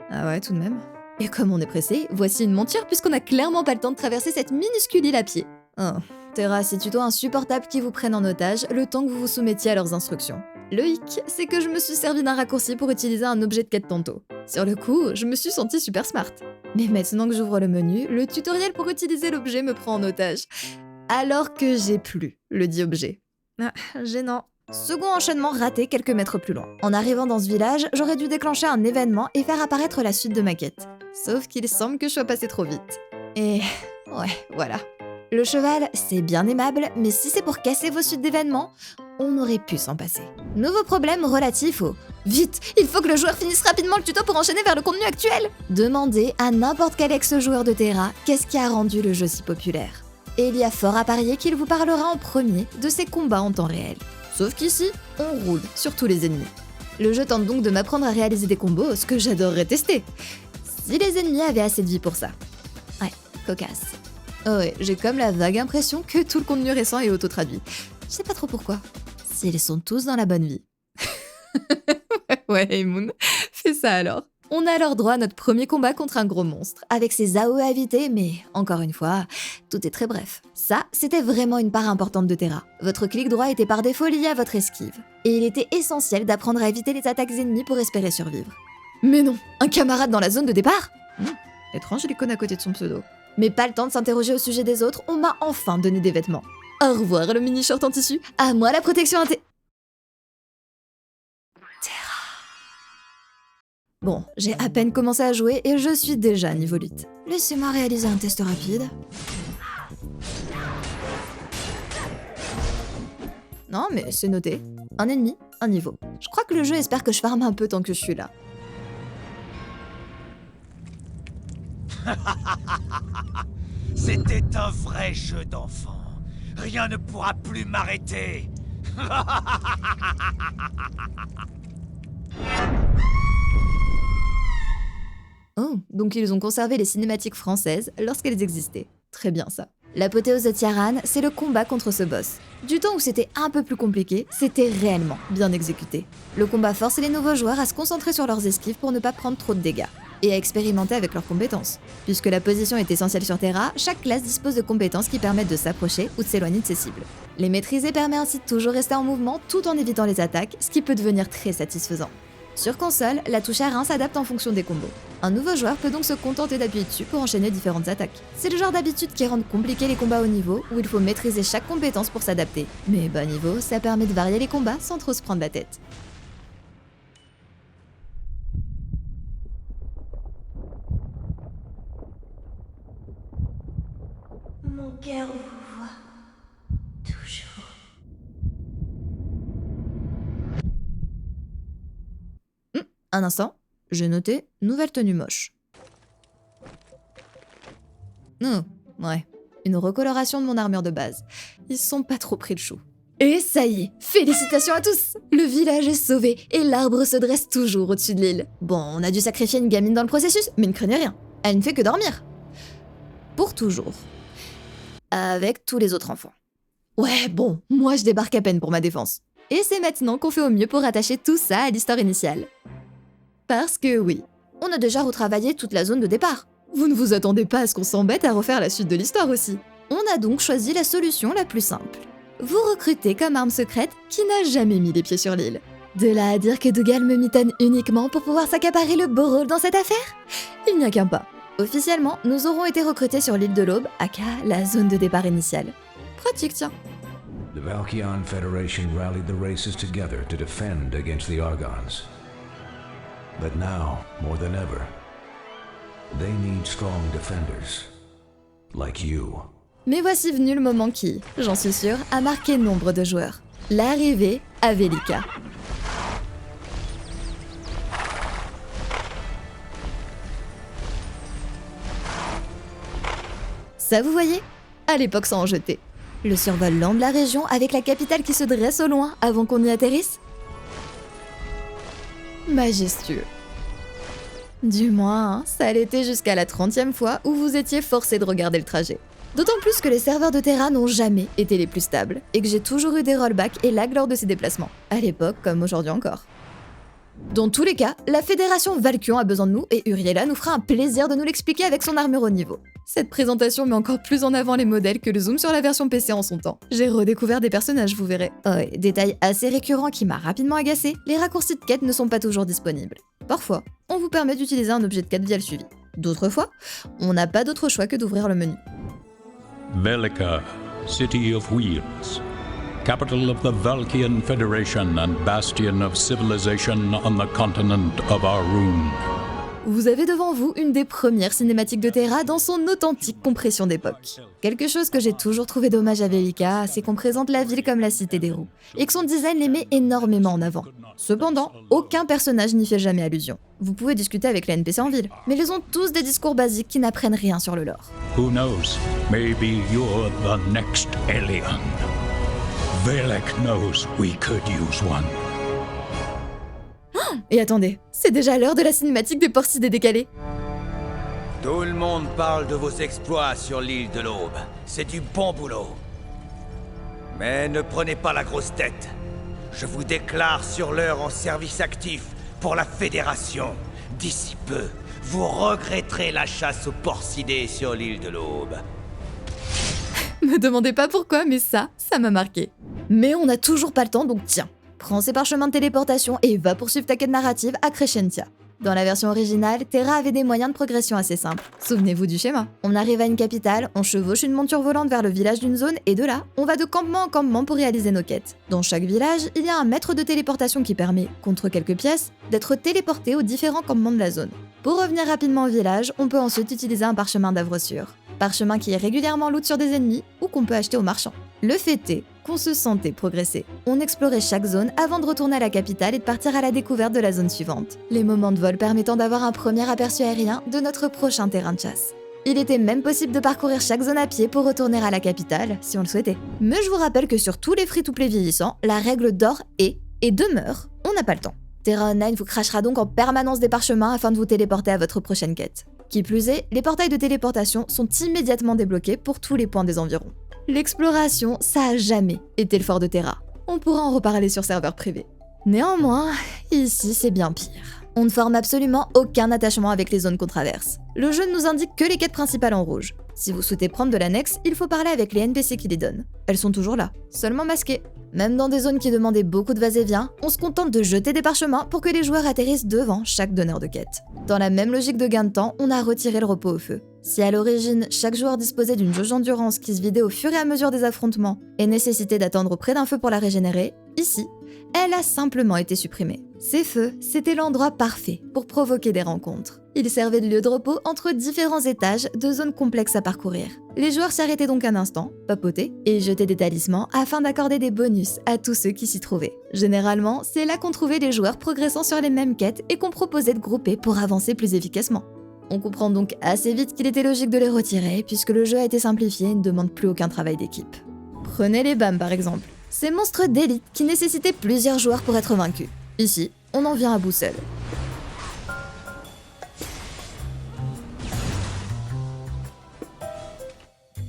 Ah ouais, tout de même. Et comme on est pressé, voici une monture puisqu'on a clairement pas le temps de traverser cette minuscule île à pied. Oh, Terra, ces tutos insupportables qui vous prennent en otage le temps que vous vous soumettiez à leurs instructions. Le hic, c'est que je me suis servi d'un raccourci pour utiliser un objet de quête tantôt. Sur le coup, je me suis sentie super smart. Mais maintenant que j'ouvre le menu, le tutoriel pour utiliser l'objet me prend en otage. Alors que j'ai plus le dit objet. Ah, gênant. Second enchaînement raté quelques mètres plus loin. En arrivant dans ce village, j'aurais dû déclencher un événement et faire apparaître la suite de ma quête. Sauf qu'il semble que je sois passée trop vite. Et ouais, voilà. Le cheval, c'est bien aimable, mais si c'est pour casser vos suites d'événements, on aurait pu s'en passer. Nouveau problème relatif au « Vite, il faut que le joueur finisse rapidement le tuto pour enchaîner vers le contenu actuel !» Demandez à n'importe quel ex-joueur de Terra qu'est-ce qui a rendu le jeu si populaire. Et il y a fort à parier qu'il vous parlera en premier de ses combats en temps réel. Sauf qu'ici, on roule sur tous les ennemis. Le jeu tente donc de m'apprendre à réaliser des combos, ce que j'adorerais tester. Si les ennemis avaient assez de vie pour ça. Ouais, cocasse. Oh ouais, j'ai comme la vague impression que tout le contenu récent est auto-traduit. Je sais pas trop pourquoi. S'ils sont tous dans la bonne vie. Ouais, Moon, fais ça alors. On a alors droit à notre premier combat contre un gros monstre, avec ses AOE à éviter, mais encore une fois, tout est très bref. Ça, c'était vraiment une part importante de Terra. Votre clic droit était par défaut lié à votre esquive, et il était essentiel d'apprendre à éviter les attaques ennemies pour espérer survivre. Mais non, un camarade dans la zone de départ? Étrange l'icône à côté de son pseudo. Mais pas le temps de s'interroger au sujet des autres, on m'a enfin donné des vêtements. Au revoir le mini-short en tissu, à moi la protection Terra. Bon, j'ai à peine commencé à jouer et je suis déjà niveau 8. Laissez-moi réaliser un test rapide. Non mais c'est noté. Un ennemi, un niveau. Je crois que le jeu espère que je farme un peu tant que je suis là. C'était un vrai jeu d'enfant. Rien ne pourra plus m'arrêter. Oh, donc ils ont conservé les cinématiques françaises lorsqu'elles existaient. Très bien ça. L'apothéose de Tiaran, c'est le combat contre ce boss. Du temps où c'était un peu plus compliqué, c'était réellement bien exécuté. Le combat force les nouveaux joueurs à se concentrer sur leurs esquives pour ne pas prendre trop de dégâts, et à expérimenter avec leurs compétences. Puisque la position est essentielle sur Terra, chaque classe dispose de compétences qui permettent de s'approcher ou de s'éloigner de ses cibles. Les maîtriser permet ainsi de toujours rester en mouvement tout en évitant les attaques, ce qui peut devenir très satisfaisant. Sur console, la touche R1 s'adapte en fonction des combos. Un nouveau joueur peut donc se contenter d'appuyer dessus pour enchaîner différentes attaques. C'est le genre d'habitude qui rend compliqué les combats haut niveau, où il faut maîtriser chaque compétence pour s'adapter. Mais bas niveau, ça permet de varier les combats sans trop se prendre la tête. Mon cœur vous voit toujours. Un instant, j'ai noté nouvelle tenue moche. Oh, ouais, une recoloration de mon armure de base. Ils se sont pas trop pris le chou. Et ça y est, félicitations à tous! Le village est sauvé et l'arbre se dresse toujours au-dessus de l'île. Bon, on a dû sacrifier une gamine dans le processus, mais ne craignez rien, elle ne fait que dormir. Pour toujours. Avec tous les autres enfants. Ouais, bon, moi je débarque à peine pour ma défense. Et c'est maintenant qu'on fait au mieux pour rattacher tout ça à l'histoire initiale. Parce que oui, on a déjà retravaillé toute la zone de départ. Vous ne vous attendez pas à ce qu'on s'embête à refaire la suite de l'histoire aussi. On a donc choisi la solution la plus simple. Vous recrutez comme arme secrète qui n'a jamais mis les pieds sur l'île. De là à dire que Dougal me mitonne uniquement pour pouvoir s'accaparer le beau rôle dans cette affaire? Il n'y a qu'un pas. Officiellement, nous aurons été recrutés sur l'île de l'Aube, aka la zone de départ initiale. Pratique, tiens. The Valkyrian Federation rallied the races together to defend against the Argons. But now, more than ever, they need strong defenders, like you. Mais voici venu le moment qui, j'en suis sûre, a marqué nombre de joueurs. L'arrivée à Velika. Ça vous voyez? À l'époque sans en jeter. Le survol lent de la région avec la capitale qui se dresse au loin avant qu'on y atterrisse? Majestueux. Du moins, hein, ça l'était jusqu'à la 30e fois où vous étiez forcé de regarder le trajet. D'autant plus que les serveurs de Terra n'ont jamais été les plus stables, et que j'ai toujours eu des rollbacks et lag lors de ces déplacements, à l'époque comme aujourd'hui encore. Dans tous les cas, la fédération Valkion a besoin de nous et Uriela nous fera un plaisir de nous l'expliquer avec son armure au niveau. Cette présentation met encore plus en avant les modèles que le zoom sur la version PC en son temps. J'ai redécouvert des personnages, vous verrez. Oh, et détail assez récurrent qui m'a rapidement agacé, les raccourcis de quête ne sont pas toujours disponibles. Parfois, on vous permet d'utiliser un objet de quête via le suivi. D'autres fois, on n'a pas d'autre choix que d'ouvrir le menu. Velika, City of Wheels, capital of the Valkyrian Federation and bastion of civilization on the continent of Arun. Vous avez devant vous une des premières cinématiques de Terra dans son authentique compression d'époque. Quelque chose que j'ai toujours trouvé dommage à Velika, c'est qu'on présente la ville comme la cité des roues, et que son design les met énormément en avant. Cependant, aucun personnage n'y fait jamais allusion. Vous pouvez discuter avec les NPC en ville, mais ils ont tous des discours basiques qui n'apprennent rien sur le lore. Who knows? Maybe you're the next alien. Velek knows we could use one. Et attendez, c'est déjà l'heure de la cinématique des Porcidés décalés. Tout le monde parle de vos exploits sur l'île de l'Aube. C'est du bon boulot. Mais ne prenez pas la grosse tête. Je vous déclare sur l'heure en service actif pour la Fédération. D'ici peu, vous regretterez la chasse aux Porcidés sur l'île de l'Aube. Me demandez pas pourquoi, mais ça m'a marqué. Mais on n'a toujours pas le temps, donc tiens. Prends ces parchemins de téléportation et va poursuivre ta quête narrative à Crescentia. Dans la version originale, Terra avait des moyens de progression assez simples. Souvenez-vous du schéma. On arrive à une capitale, on chevauche une monture volante vers le village d'une zone et de là, on va de campement en campement pour réaliser nos quêtes. Dans chaque village, il y a un maître de téléportation qui permet, contre quelques pièces, d'être téléporté aux différents campements de la zone. Pour revenir rapidement au village, on peut ensuite utiliser un parchemin d'Avresure. Parchemin qui est régulièrement loot sur des ennemis ou qu'on peut acheter aux marchands. Le fait est qu'on se sentait progresser. On explorait chaque zone avant de retourner à la capitale et de partir à la découverte de la zone suivante. Les moments de vol permettant d'avoir un premier aperçu aérien de notre prochain terrain de chasse. Il était même possible de parcourir chaque zone à pied pour retourner à la capitale, si on le souhaitait. Mais je vous rappelle que sur tous les free-to-play vieillissants, la règle d'or est et demeure, on n'a pas le temps. Terra Online vous crachera donc en permanence des parchemins afin de vous téléporter à votre prochaine quête. Qui plus est, les portails de téléportation sont immédiatement débloqués pour tous les points des environs. L'exploration, ça a jamais été le fort de Terra. On pourra en reparler sur serveur privé. Néanmoins, ici c'est bien pire. On ne forme absolument aucun attachement avec les zones qu'on traverse. Le jeu ne nous indique que les quêtes principales en rouge. Si vous souhaitez prendre de l'annexe, il faut parler avec les NPC qui les donnent. Elles sont toujours là, seulement masquées. Même dans des zones qui demandaient beaucoup de va-et-vient, on se contente de jeter des parchemins pour que les joueurs atterrissent devant chaque donneur de quête. Dans la même logique de gain de temps, on a retiré le repos au feu. Si à l'origine, chaque joueur disposait d'une jauge d'endurance qui se vidait au fur et à mesure des affrontements et nécessitait d'attendre près d'un feu pour la régénérer, ici, elle a simplement été supprimée. Ces feux, c'était l'endroit parfait pour provoquer des rencontres. Ils servaient de lieu de repos entre différents étages de zones complexes à parcourir. Les joueurs s'y arrêtaient donc un instant, papotaient et jetaient des talismans afin d'accorder des bonus à tous ceux qui s'y trouvaient. Généralement, c'est là qu'on trouvait les joueurs progressant sur les mêmes quêtes et qu'on proposait de grouper pour avancer plus efficacement. On comprend donc assez vite qu'il était logique de les retirer puisque le jeu a été simplifié et ne demande plus aucun travail d'équipe. Prenez les BAM par exemple. Ces monstres d'élite qui nécessitaient plusieurs joueurs pour être vaincus. Ici, on en vient à bout seul.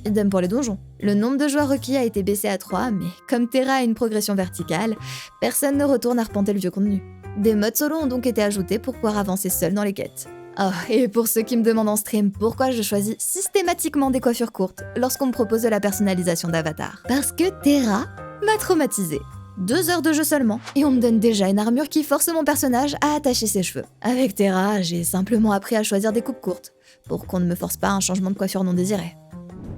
Idem pour les donjons. Le nombre de joueurs requis a été baissé à 3, mais comme Terra a une progression verticale, personne ne retourne arpenter le vieux contenu. Des modes solo ont donc été ajoutés pour pouvoir avancer seul dans les quêtes. Oh, et pour ceux qui me demandent en stream pourquoi je choisis systématiquement des coiffures courtes lorsqu'on me propose de la personnalisation d'avatar. Parce que Terra m'a traumatisée. 2 heures de jeu seulement, et on me donne déjà une armure qui force mon personnage à attacher ses cheveux. Avec Terra, j'ai simplement appris à choisir des coupes courtes, pour qu'on ne me force pas un changement de coiffure non désiré.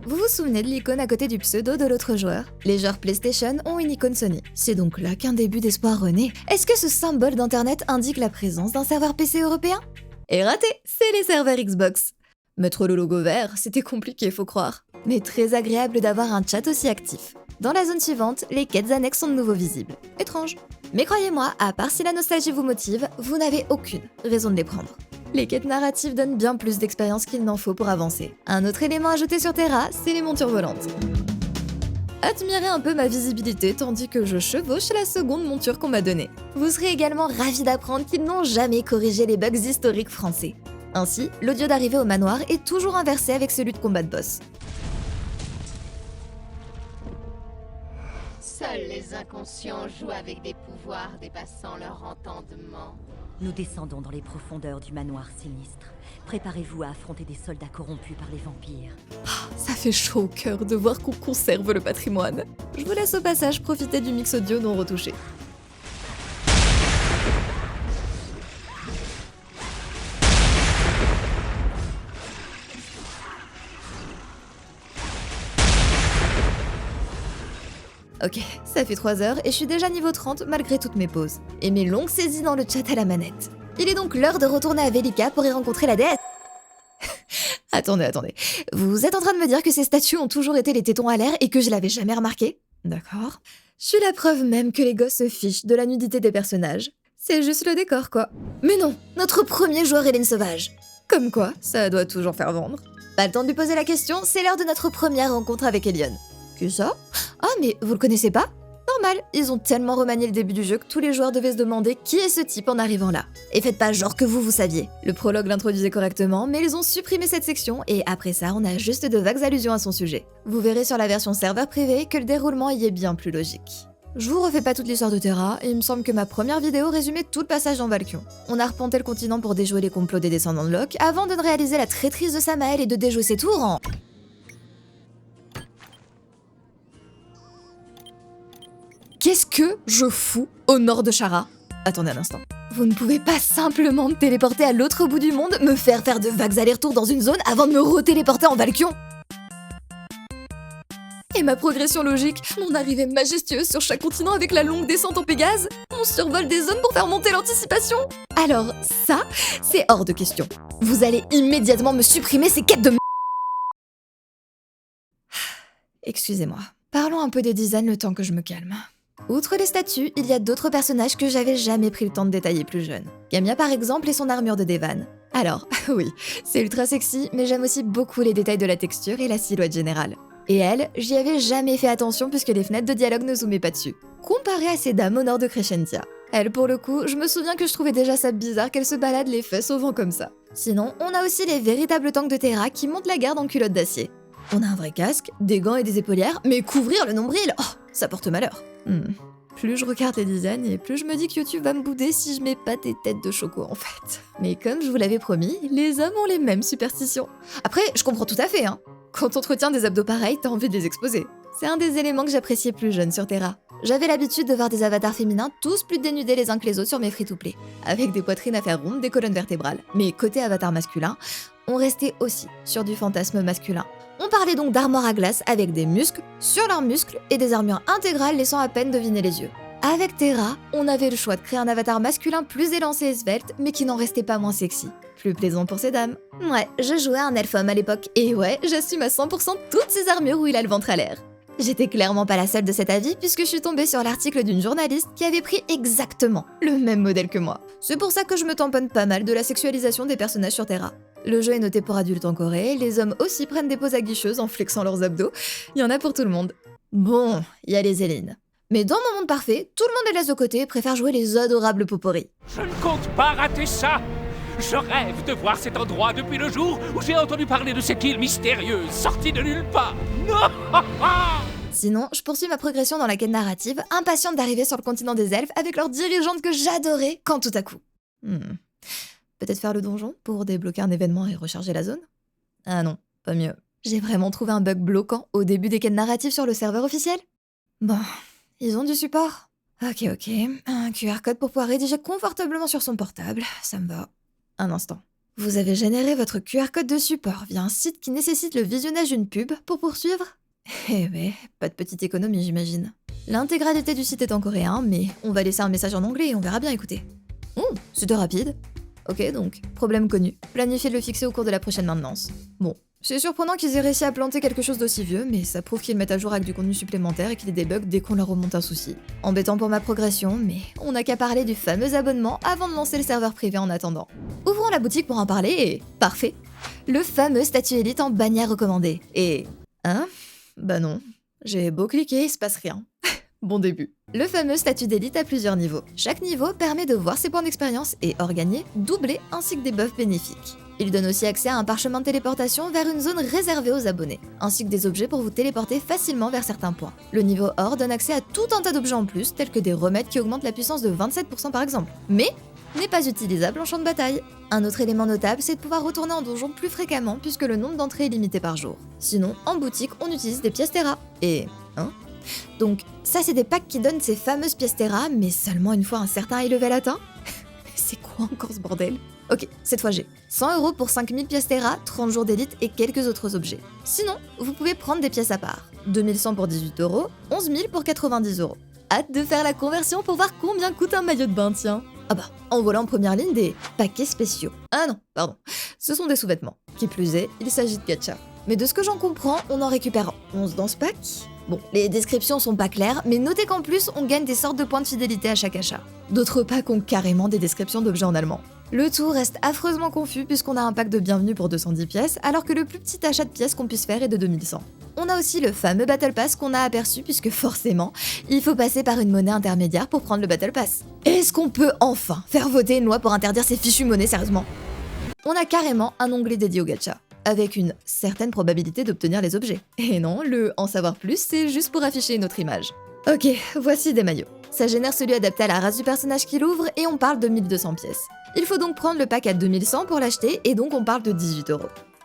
Vous vous souvenez de l'icône à côté du pseudo de l'autre joueur? Les joueurs PlayStation ont une icône Sony. C'est donc là qu'un début d'espoir renaît. Est-ce que ce symbole d'internet indique la présence d'un serveur PC européen? Et raté, c'est les serveurs Xbox. Mettre le logo vert, c'était compliqué, faut croire. Mais très agréable d'avoir un chat aussi actif. Dans la zone suivante, les quêtes annexes sont de nouveau visibles. Étrange. Mais croyez-moi, à part si la nostalgie vous motive, vous n'avez aucune raison de les prendre. Les quêtes narratives donnent bien plus d'expérience qu'il n'en faut pour avancer. Un autre élément ajouté sur Terra, c'est les montures volantes. Admirez un peu ma visibilité tandis que je chevauche la seconde monture qu'on m'a donnée. Vous serez également ravis d'apprendre qu'ils n'ont jamais corrigé les bugs historiques français. Ainsi, l'audio d'arrivée au manoir est toujours inversé avec celui de combat de boss. Seuls les inconscients jouent avec des pouvoirs dépassant leur entendement. Nous descendons dans les profondeurs du manoir sinistre. Préparez-vous à affronter des soldats corrompus par les vampires. Ça fait chaud au cœur de voir qu'on conserve le patrimoine. Je vous laisse au passage profiter du mix audio non retouché. Ok, ça fait 3 heures et je suis déjà niveau 30 malgré toutes mes pauses. Et mes longues saisies dans le chat à la manette. Il est donc l'heure de retourner à Velika pour y rencontrer la déesse. Attendez. Vous êtes en train de me dire que ces statues ont toujours été les tétons à l'air et que je l'avais jamais remarqué? D'accord. Je suis la preuve même que les gosses se fichent de la nudité des personnages. C'est juste le décor, quoi. Mais non, notre premier joueur est Hélène Sauvage. Comme quoi, ça doit toujours faire vendre. Pas le temps de lui poser la question, c'est l'heure de notre première rencontre avec Elion. Que ça? Ah, mais vous le connaissez pas? Normal, ils ont tellement remanié le début du jeu que tous les joueurs devaient se demander qui est ce type en arrivant là. Et faites pas genre que vous saviez. Le prologue l'introduisait correctement, mais ils ont supprimé cette section et après ça, on a juste de vagues allusions à son sujet. Vous verrez sur la version serveur privé que le déroulement y est bien plus logique. Je vous refais pas toute l'histoire de Terra, et il me semble que ma première vidéo résumait tout le passage dans Valkion. On a arpenté le continent pour déjouer les complots des descendants de Locke, avant de réaliser la traîtrise de Samael et de déjouer ses tours en... Qu'est-ce que je fous au nord de Shara? Attendez un instant. Vous ne pouvez pas simplement me téléporter à l'autre bout du monde, me faire de vagues allers-retours dans une zone avant de me retéléporter en Valkion? Et ma progression logique, mon arrivée majestueuse sur chaque continent avec la longue descente en Pégase, mon survol des zones pour faire monter l'anticipation? Alors ça, c'est hors de question. Vous allez immédiatement me supprimer ces quêtes de m***. Excusez-moi. Parlons un peu des designs le temps que je me calme. Outre les statues, il y a d'autres personnages que j'avais jamais pris le temps de détailler plus jeune. Gamia par exemple et son armure de Devan. Alors, oui, c'est ultra sexy, mais j'aime aussi beaucoup les détails de la texture et la silhouette générale. Et elle, j'y avais jamais fait attention puisque les fenêtres de dialogue ne zoomaient pas dessus. Comparée à ces dames au nord de Crescentia. Elle, pour le coup, je me souviens que je trouvais déjà ça bizarre qu'elle se balade les fesses au vent comme ça. Sinon, on a aussi les véritables tanks de Terra qui montent la garde en culotte d'acier. On a un vrai casque, des gants et des épaulières, mais couvrir le nombril, oh, ça porte malheur. Plus je regarde les designs et plus je me dis que YouTube va me bouder si je mets pas des têtes de choco en fait. Mais comme je vous l'avais promis, les hommes ont les mêmes superstitions. Après, je comprends tout à fait, hein. Quand on te retient des abdos pareils, t'as envie de les exposer. C'est un des éléments que j'appréciais plus jeune sur Terra. J'avais l'habitude de voir des avatars féminins tous plus dénudés les uns que les autres sur mes free-to-play, avec des poitrines à faire rondes, des colonnes vertébrales. Mais côté avatar masculin, on restait aussi sur du fantasme masculin. On parlait donc d'armoire à glace avec des muscles sur leurs muscles et des armures intégrales laissant à peine deviner les yeux. Avec Terra, on avait le choix de créer un avatar masculin plus élancé et svelte, mais qui n'en restait pas moins sexy. Plus plaisant pour ces dames. Ouais, je jouais à un elfe-homme à l'époque, et ouais, j'assume à 100% toutes ces armures où il a le ventre à l'air. J'étais clairement pas la seule de cet avis puisque je suis tombée sur l'article d'une journaliste qui avait pris exactement le même modèle que moi. C'est pour ça que je me tamponne pas mal de la sexualisation des personnages sur Terra. Le jeu est noté pour adultes en Corée, les hommes aussi prennent des poses aguicheuses en flexant leurs abdos, il y en a pour tout le monde. Bon, il y a les Hélènes. Mais dans mon monde parfait, tout le monde les laisse de côté et préfère jouer les adorables poporis. Je ne compte pas rater ça. Je rêve de voir cet endroit depuis le jour où j'ai entendu parler de cette île mystérieuse sortie de nulle part. Sinon, je poursuis ma progression dans la quête narrative, impatiente d'arriver sur le continent des elfes avec leur dirigeante que j'adorais quand tout à coup. Peut-être faire le donjon pour débloquer un événement et recharger la zone? Ah non, pas mieux. J'ai vraiment trouvé un bug bloquant au début des quêtes narratives sur le serveur officiel. Bon, ils ont du support. Ok, un QR code pour pouvoir rédiger confortablement sur son portable, ça me va. Un instant. Vous avez généré votre QR code de support via un site qui nécessite le visionnage d'une pub pour poursuivre? Eh ouais, pas de petite économie j'imagine. L'intégralité du site est en coréen, mais on va laisser un message en anglais et on verra bien écouter. C'était rapide. Ok donc, problème connu. Planifiez de le fixer au cours de la prochaine maintenance. Bon, c'est surprenant qu'ils aient réussi à planter quelque chose d'aussi vieux, mais ça prouve qu'ils mettent à jour avec du contenu supplémentaire et qu'il y ait des bugs dès qu'on leur remonte un souci. Embêtant pour ma progression, mais on n'a qu'à parler du fameux abonnement avant de lancer le serveur privé en attendant. Ouvrons la boutique pour en parler et... parfait. Le fameux statut élite en bannière recommandée. Et... hein? Bah non. J'ai beau cliquer, il se passe rien. Bon début. Le fameux statut d'élite a plusieurs niveaux. Chaque niveau permet de voir ses points d'expérience et, hors gagné, doubler ainsi que des buffs bénéfiques. Il donne aussi accès à un parchemin de téléportation vers une zone réservée aux abonnés, ainsi que des objets pour vous téléporter facilement vers certains points. Le niveau or donne accès à tout un tas d'objets en plus, tels que des remèdes qui augmentent la puissance de 27% par exemple, mais n'est pas utilisable en champ de bataille. Un autre élément notable, c'est de pouvoir retourner en donjon plus fréquemment puisque le nombre d'entrées est limité par jour. Sinon, en boutique, on utilise des pièces Terra. Et... hein? Donc, ça c'est des packs qui donnent ces fameuses pièces Terra, mais seulement une fois un certain high level atteint. C'est quoi encore ce bordel? Ok, cette fois j'ai 100 € pour 5000 pièces Terra, 30 jours d'élite et quelques autres objets. Sinon, vous pouvez prendre des pièces à part. 2100 pour 18 €, 11 000 pour 90 €. Hâte de faire la conversion pour voir combien coûte un maillot de bain, tiens. Ah bah, en voilà en première ligne des paquets spéciaux. Ah non, pardon, ce sont des sous-vêtements. Qui plus est, il s'agit de gacha. Mais de ce que j'en comprends, on en récupère 11 dans ce pack. Bon, les descriptions sont pas claires, mais notez qu'en plus, on gagne des sortes de points de fidélité à chaque achat. D'autres packs ont carrément des descriptions d'objets en allemand. Le tout reste affreusement confus puisqu'on a un pack de bienvenue pour 210 pièces, alors que le plus petit achat de pièces qu'on puisse faire est de 2100. On a aussi le fameux Battle Pass qu'on a aperçu puisque forcément, il faut passer par une monnaie intermédiaire pour prendre le Battle Pass. Est-ce qu'on peut enfin faire voter une loi pour interdire ces fichues monnaies sérieusement? On a carrément un onglet dédié au gacha, avec une certaine probabilité d'obtenir les objets. Et non, le en savoir plus, c'est juste pour afficher une autre image. Ok, voici des maillots. Ça génère celui adapté à la race du personnage qui l'ouvre et on parle de 1200 pièces. Il faut donc prendre le pack à 2100 pour l'acheter et donc on parle de 18 €.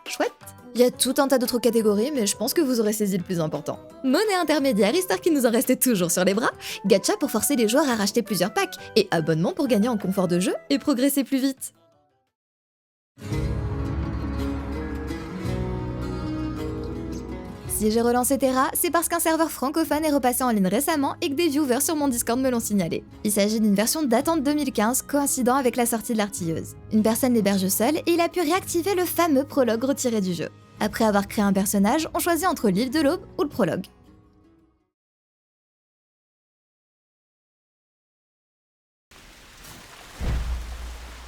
Chouette. Il y a tout un tas d'autres catégories, mais je pense que vous aurez saisi le plus important. Monnaie intermédiaire, histoire qu'il nous en reste toujours sur les bras, gacha pour forcer les joueurs à racheter plusieurs packs, et abonnement pour gagner en confort de jeu et progresser plus vite. Si j'ai relancé Terra, c'est parce qu'un serveur francophone est repassé en ligne récemment et que des viewers sur mon Discord me l'ont signalé. Il s'agit d'une version datant de 2015, coïncidant avec la sortie de l'artilleuse. Une personne l'héberge seule et il a pu réactiver le fameux prologue retiré du jeu. Après avoir créé un personnage, on choisit entre l'île de l'Aube ou le prologue.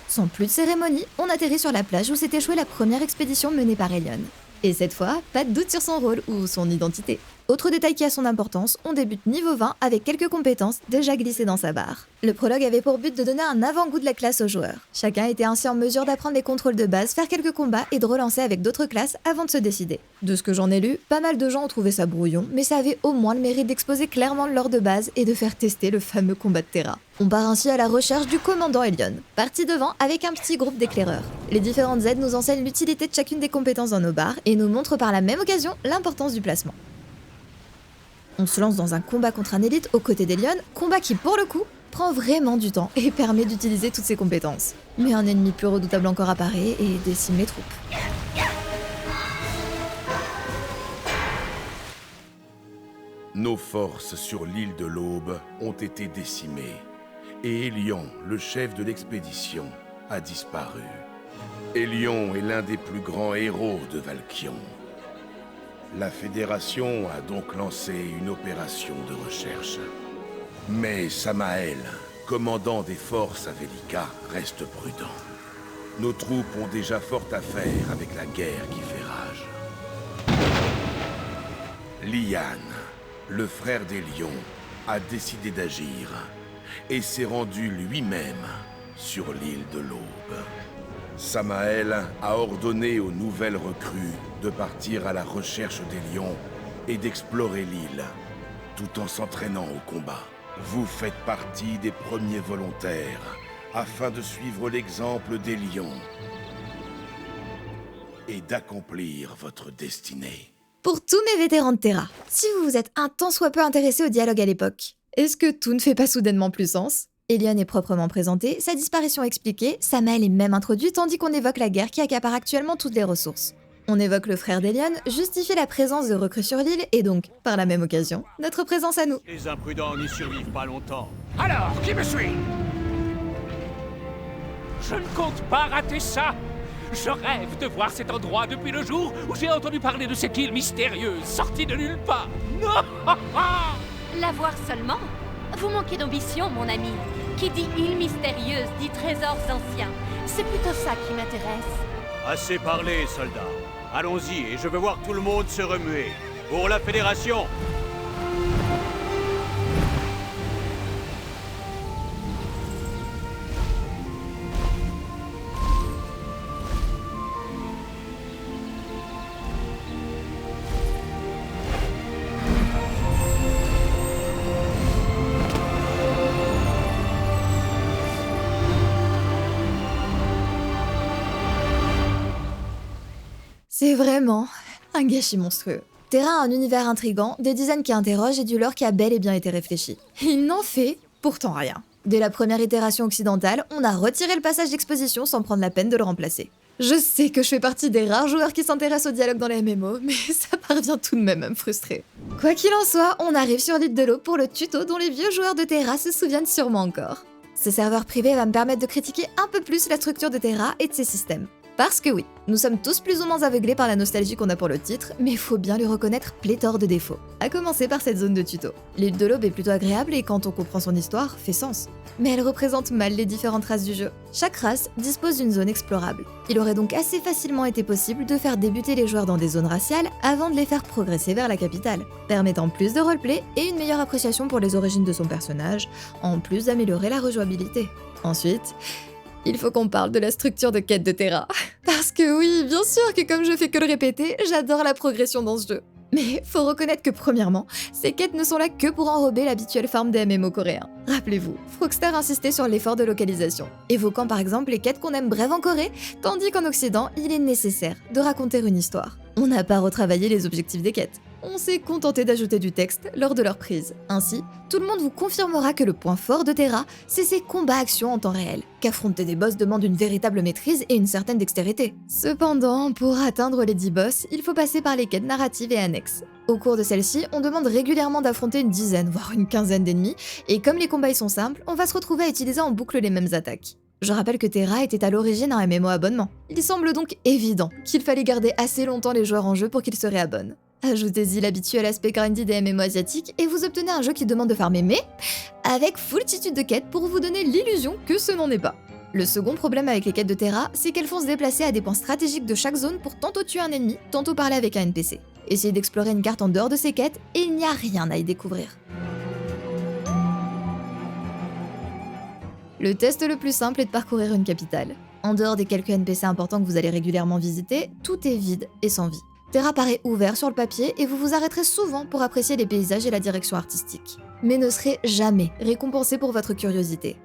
Sans plus de cérémonie, on atterrit sur la plage où s'est échouée la première expédition menée par Elion. Et cette fois, pas de doute sur son rôle ou son identité. Autre détail qui a son importance, on débute niveau 20 avec quelques compétences déjà glissées dans sa barre. Le prologue avait pour but de donner un avant-goût de la classe aux joueurs. Chacun était ainsi en mesure d'apprendre les contrôles de base, faire quelques combats et de relancer avec d'autres classes avant de se décider. De ce que j'en ai lu, pas mal de gens ont trouvé ça brouillon, mais ça avait au moins le mérite d'exposer clairement le lore de base et de faire tester le fameux combat de Terra. On part ainsi à la recherche du commandant Elion, parti devant avec un petit groupe d'éclaireurs. Les différentes aides nous enseignent l'utilité de chacune des compétences dans nos barres et nous montrent par la même occasion l'importance du placement. On se lance dans un combat contre un élite aux côtés d'Elion, combat qui pour le coup prend vraiment du temps et permet d'utiliser toutes ses compétences. Mais un ennemi plus redoutable encore apparaît et décime les troupes. Nos forces sur l'île de l'Aube ont été décimées, et Elion, le chef de l'expédition, a disparu. Elion est l'un des plus grands héros de Valkion. La Fédération a donc lancé une opération de recherche. Mais Samael, commandant des forces à Velika, reste prudent. Nos troupes ont déjà fort à faire avec la guerre qui fait rage. Lian, le frère d'Elion, a décidé d'agir et s'est rendu lui-même sur l'île de l'Aube. Samael a ordonné aux nouvelles recrues de partir à la recherche d'Elion et d'explorer l'île, tout en s'entraînant au combat. Vous faites partie des premiers volontaires afin de suivre l'exemple d'Elion et d'accomplir votre destinée. Pour tous mes vétérans de Terra, si vous vous êtes un tant soit peu intéressé au dialogue à l'époque, est-ce que tout ne fait pas soudainement plus sens ? Elion est proprement présenté, sa disparition expliquée, Samael est même introduit tandis qu'on évoque la guerre qui accapare actuellement toutes les ressources. On évoque le frère d'Elion, justifie la présence de recrues sur l'île et donc, par la même occasion, notre présence à nous. Les imprudents n'y survivent pas longtemps. Alors, qui me suit? Je ne compte pas rater ça. Je rêve de voir cet endroit depuis le jour où j'ai entendu parler de cette île mystérieuse sortie de nulle part. Non. La voir seulement? Vous manquez d'ambition, mon ami. Qui dit île mystérieuse dit trésors anciens. C'est plutôt ça qui m'intéresse. Assez parlé, soldats. Allons-y, et je veux voir tout le monde se remuer. Pour la Fédération! C'est vraiment un gâchis monstrueux. Terra a un univers intrigant, des designs qui interrogent et du lore qui a bel et bien été réfléchi. Il n'en fait pourtant rien. Dès la première itération occidentale, on a retiré le passage d'exposition sans prendre la peine de le remplacer. Je sais que je fais partie des rares joueurs qui s'intéressent au dialogue dans les MMO, mais ça parvient tout de même à me frustrer. Quoi qu'il en soit, on arrive sur l'île de l'Aube pour le tuto dont les vieux joueurs de Terra se souviennent sûrement encore. Ce serveur privé va me permettre de critiquer un peu plus la structure de Terra et de ses systèmes. Parce que oui, nous sommes tous plus ou moins aveuglés par la nostalgie qu'on a pour le titre, mais faut bien lui reconnaître pléthore de défauts. À commencer par cette zone de tuto. L'île de l'Aube est plutôt agréable et quand on comprend son histoire, fait sens. Mais elle représente mal les différentes races du jeu. Chaque race dispose d'une zone explorable. Il aurait donc assez facilement été possible de faire débuter les joueurs dans des zones raciales avant de les faire progresser vers la capitale, permettant plus de roleplay et une meilleure appréciation pour les origines de son personnage, en plus d'améliorer la rejouabilité. Ensuite, il faut qu'on parle de la structure de quête de Terra. Parce que oui, bien sûr que comme je fais que le répéter, j'adore la progression dans ce jeu. Mais faut reconnaître que premièrement, ces quêtes ne sont là que pour enrober l'habituelle farm des MMO coréens. Rappelez-vous, Frogster insistait sur l'effort de localisation, évoquant par exemple les quêtes qu'on aime brèves en Corée, tandis qu'en Occident, il est nécessaire de raconter une histoire. On n'a pas retravaillé les objectifs des quêtes. On s'est contenté d'ajouter du texte lors de leur prise. Ainsi, tout le monde vous confirmera que le point fort de Terra, c'est ses combats-actions en temps réel, qu'affronter des boss demande une véritable maîtrise et une certaine dextérité. Cependant, pour atteindre les 10 boss, il faut passer par les quêtes narratives et annexes. Au cours de celles-ci, on demande régulièrement d'affronter une dizaine, voire une quinzaine d'ennemis, et comme les combats y sont simples, on va se retrouver à utiliser en boucle les mêmes attaques. Je rappelle que Terra était à l'origine un MMO abonnement. Il semble donc évident qu'il fallait garder assez longtemps les joueurs en jeu pour qu'ils se réabonnent. Ajoutez-y l'habituel aspect grindy des MMO asiatiques et vous obtenez un jeu qui demande de farmer, mais avec foultitude de quêtes pour vous donner l'illusion que ce n'en est pas. Le second problème avec les quêtes de Terra, c'est qu'elles font se déplacer à des points stratégiques de chaque zone pour tantôt tuer un ennemi, tantôt parler avec un NPC. Essayez d'explorer une carte en dehors de ces quêtes et il n'y a rien à y découvrir. Le test le plus simple est de parcourir une capitale. En dehors des quelques NPC importants que vous allez régulièrement visiter, tout est vide et sans vie. Terra paraît ouvert sur le papier et vous vous arrêterez souvent pour apprécier les paysages et la direction artistique. Mais ne serez jamais récompensé pour votre curiosité.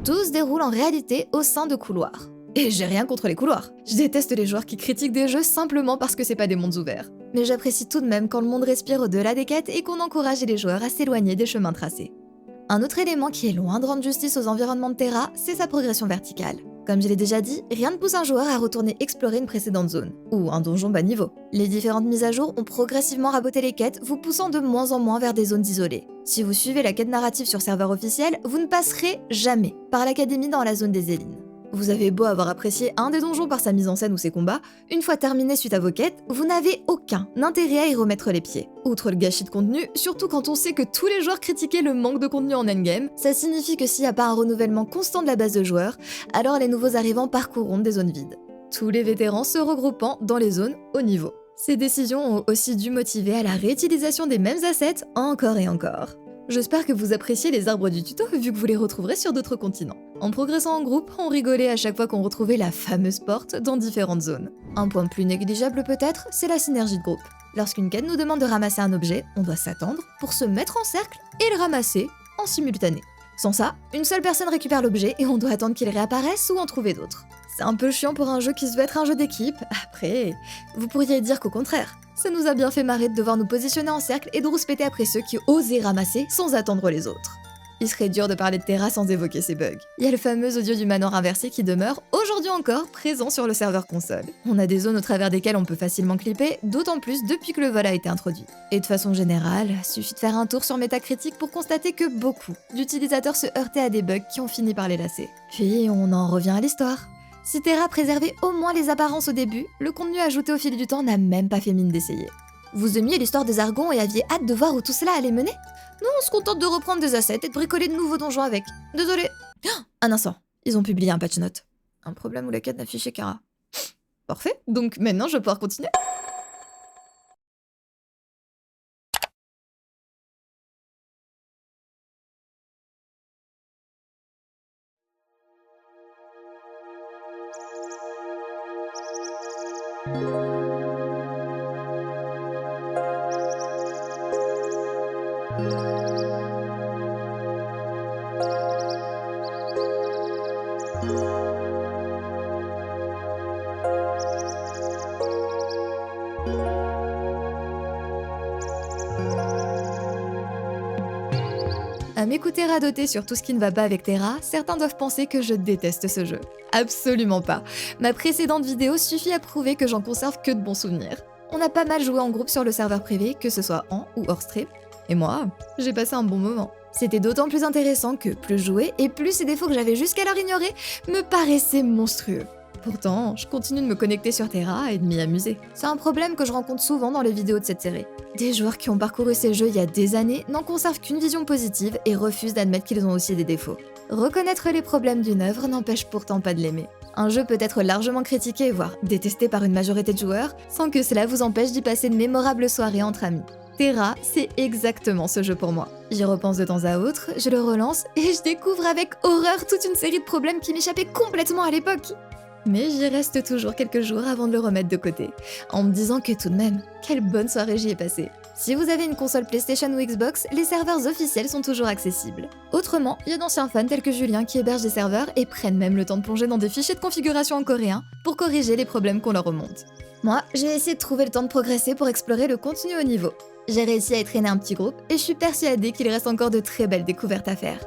Tout se déroule en réalité au sein de couloirs. Et j'ai rien contre les couloirs. Je déteste les joueurs qui critiquent des jeux simplement parce que c'est pas des mondes ouverts. mais j'apprécie tout de même quand le monde respire au-delà des quêtes et qu'on encourage les joueurs à s'éloigner des chemins tracés. Un autre élément qui est loin de rendre justice aux environnements de Terra, c'est sa progression verticale. Comme je l'ai déjà dit, rien ne pousse un joueur à retourner explorer une précédente zone, ou un donjon bas niveau. Les différentes mises à jour ont progressivement raboté les quêtes, vous poussant de moins en moins vers des zones isolées. Si vous suivez la quête narrative sur serveur officiel, vous ne passerez jamais par l'académie dans la zone des Élines. Vous avez beau avoir apprécié un des donjons par sa mise en scène ou ses combats, une fois terminé suite à vos quêtes, vous n'avez aucun intérêt à y remettre les pieds. Outre le gâchis de contenu, surtout quand on sait que tous les joueurs critiquaient le manque de contenu en endgame, ça signifie que s'il n'y a pas un renouvellement constant de la base de joueurs, alors les nouveaux arrivants parcourront des zones vides. Tous les vétérans se regroupant dans les zones haut niveau. Ces décisions ont aussi dû motiver à la réutilisation des mêmes assets encore et encore. J'espère que vous appréciez les arbres du tuto vu que vous les retrouverez sur d'autres continents. En progressant en groupe, on rigolait à chaque fois qu'on retrouvait la fameuse porte dans différentes zones. Un point plus négligeable peut-être, c'est la synergie de groupe. Lorsqu'une quête nous demande de ramasser un objet, on doit s'attendre pour se mettre en cercle et le ramasser en simultané. Sans ça, une seule personne récupère l'objet et on doit attendre qu'il réapparaisse ou en trouver d'autres. C'est un peu chiant pour un jeu qui se veut être un jeu d'équipe. Après, vous pourriez dire qu'au contraire, ça nous a bien fait marrer de devoir nous positionner en cercle et de rouspéter après ceux qui osaient ramasser sans attendre les autres. Il serait dur de parler de Terra sans évoquer ces bugs. Il y a le fameux audio du manoir inversé qui demeure, aujourd'hui encore, présent sur le serveur console. On a des zones au travers desquelles on peut facilement clipper, d'autant plus depuis que le vol a été introduit. Et de façon générale, suffit de faire un tour sur Metacritic pour constater que beaucoup d'utilisateurs se heurtaient à des bugs qui ont fini par les lasser. Puis on en revient à l'histoire. Si Terra préservait au moins les apparences au début, le contenu ajouté au fil du temps n'a même pas fait mine d'essayer. Vous aimiez l'histoire des Argons et aviez hâte de voir où tout cela allait mener ? Nous, on se contente de reprendre des assets et de bricoler de nouveaux donjons avec. Désolé. Un instant, ils ont publié un patch note. Un problème où la quête n'affichait Kara. Parfait, donc maintenant je vais pouvoir continuer. À m'écouter radoter sur tout ce qui ne va pas avec Terra, certains doivent penser que je déteste ce jeu. Absolument pas. Ma précédente vidéo suffit à prouver que j'en conserve que de bons souvenirs. On a pas mal joué en groupe sur le serveur privé, que ce soit en ou hors stream. Et moi, j'ai passé un bon moment. C'était d'autant plus intéressant que plus je jouais et plus ces défauts que j'avais jusqu'alors ignorés me paraissaient monstrueux. Pourtant, je continue de me connecter sur Terra et de m'y amuser. C'est un problème que je rencontre souvent dans les vidéos de cette série. Des joueurs qui ont parcouru ces jeux il y a des années n'en conservent qu'une vision positive et refusent d'admettre qu'ils ont aussi des défauts. Reconnaître les problèmes d'une œuvre n'empêche pourtant pas de l'aimer. Un jeu peut être largement critiqué, voire détesté par une majorité de joueurs, sans que cela vous empêche d'y passer de mémorables soirées entre amis. Terra, c'est exactement ce jeu pour moi. J'y repense de temps à autre, je le relance et je découvre avec horreur toute une série de problèmes qui m'échappaient complètement à l'époque. Mais j'y reste toujours quelques jours avant de le remettre de côté, en me disant que tout de même, quelle bonne soirée j'y ai passée. Si vous avez une console PlayStation ou Xbox, les serveurs officiels sont toujours accessibles. Autrement, il y a d'anciens fans tels que Julien qui hébergent des serveurs et prennent même le temps de plonger dans des fichiers de configuration en coréen pour corriger les problèmes qu'on leur remonte. Moi, j'ai essayé de trouver le temps de progresser pour explorer le contenu au niveau. J'ai réussi à entraîner un petit groupe et je suis persuadée qu'il reste encore de très belles découvertes à faire.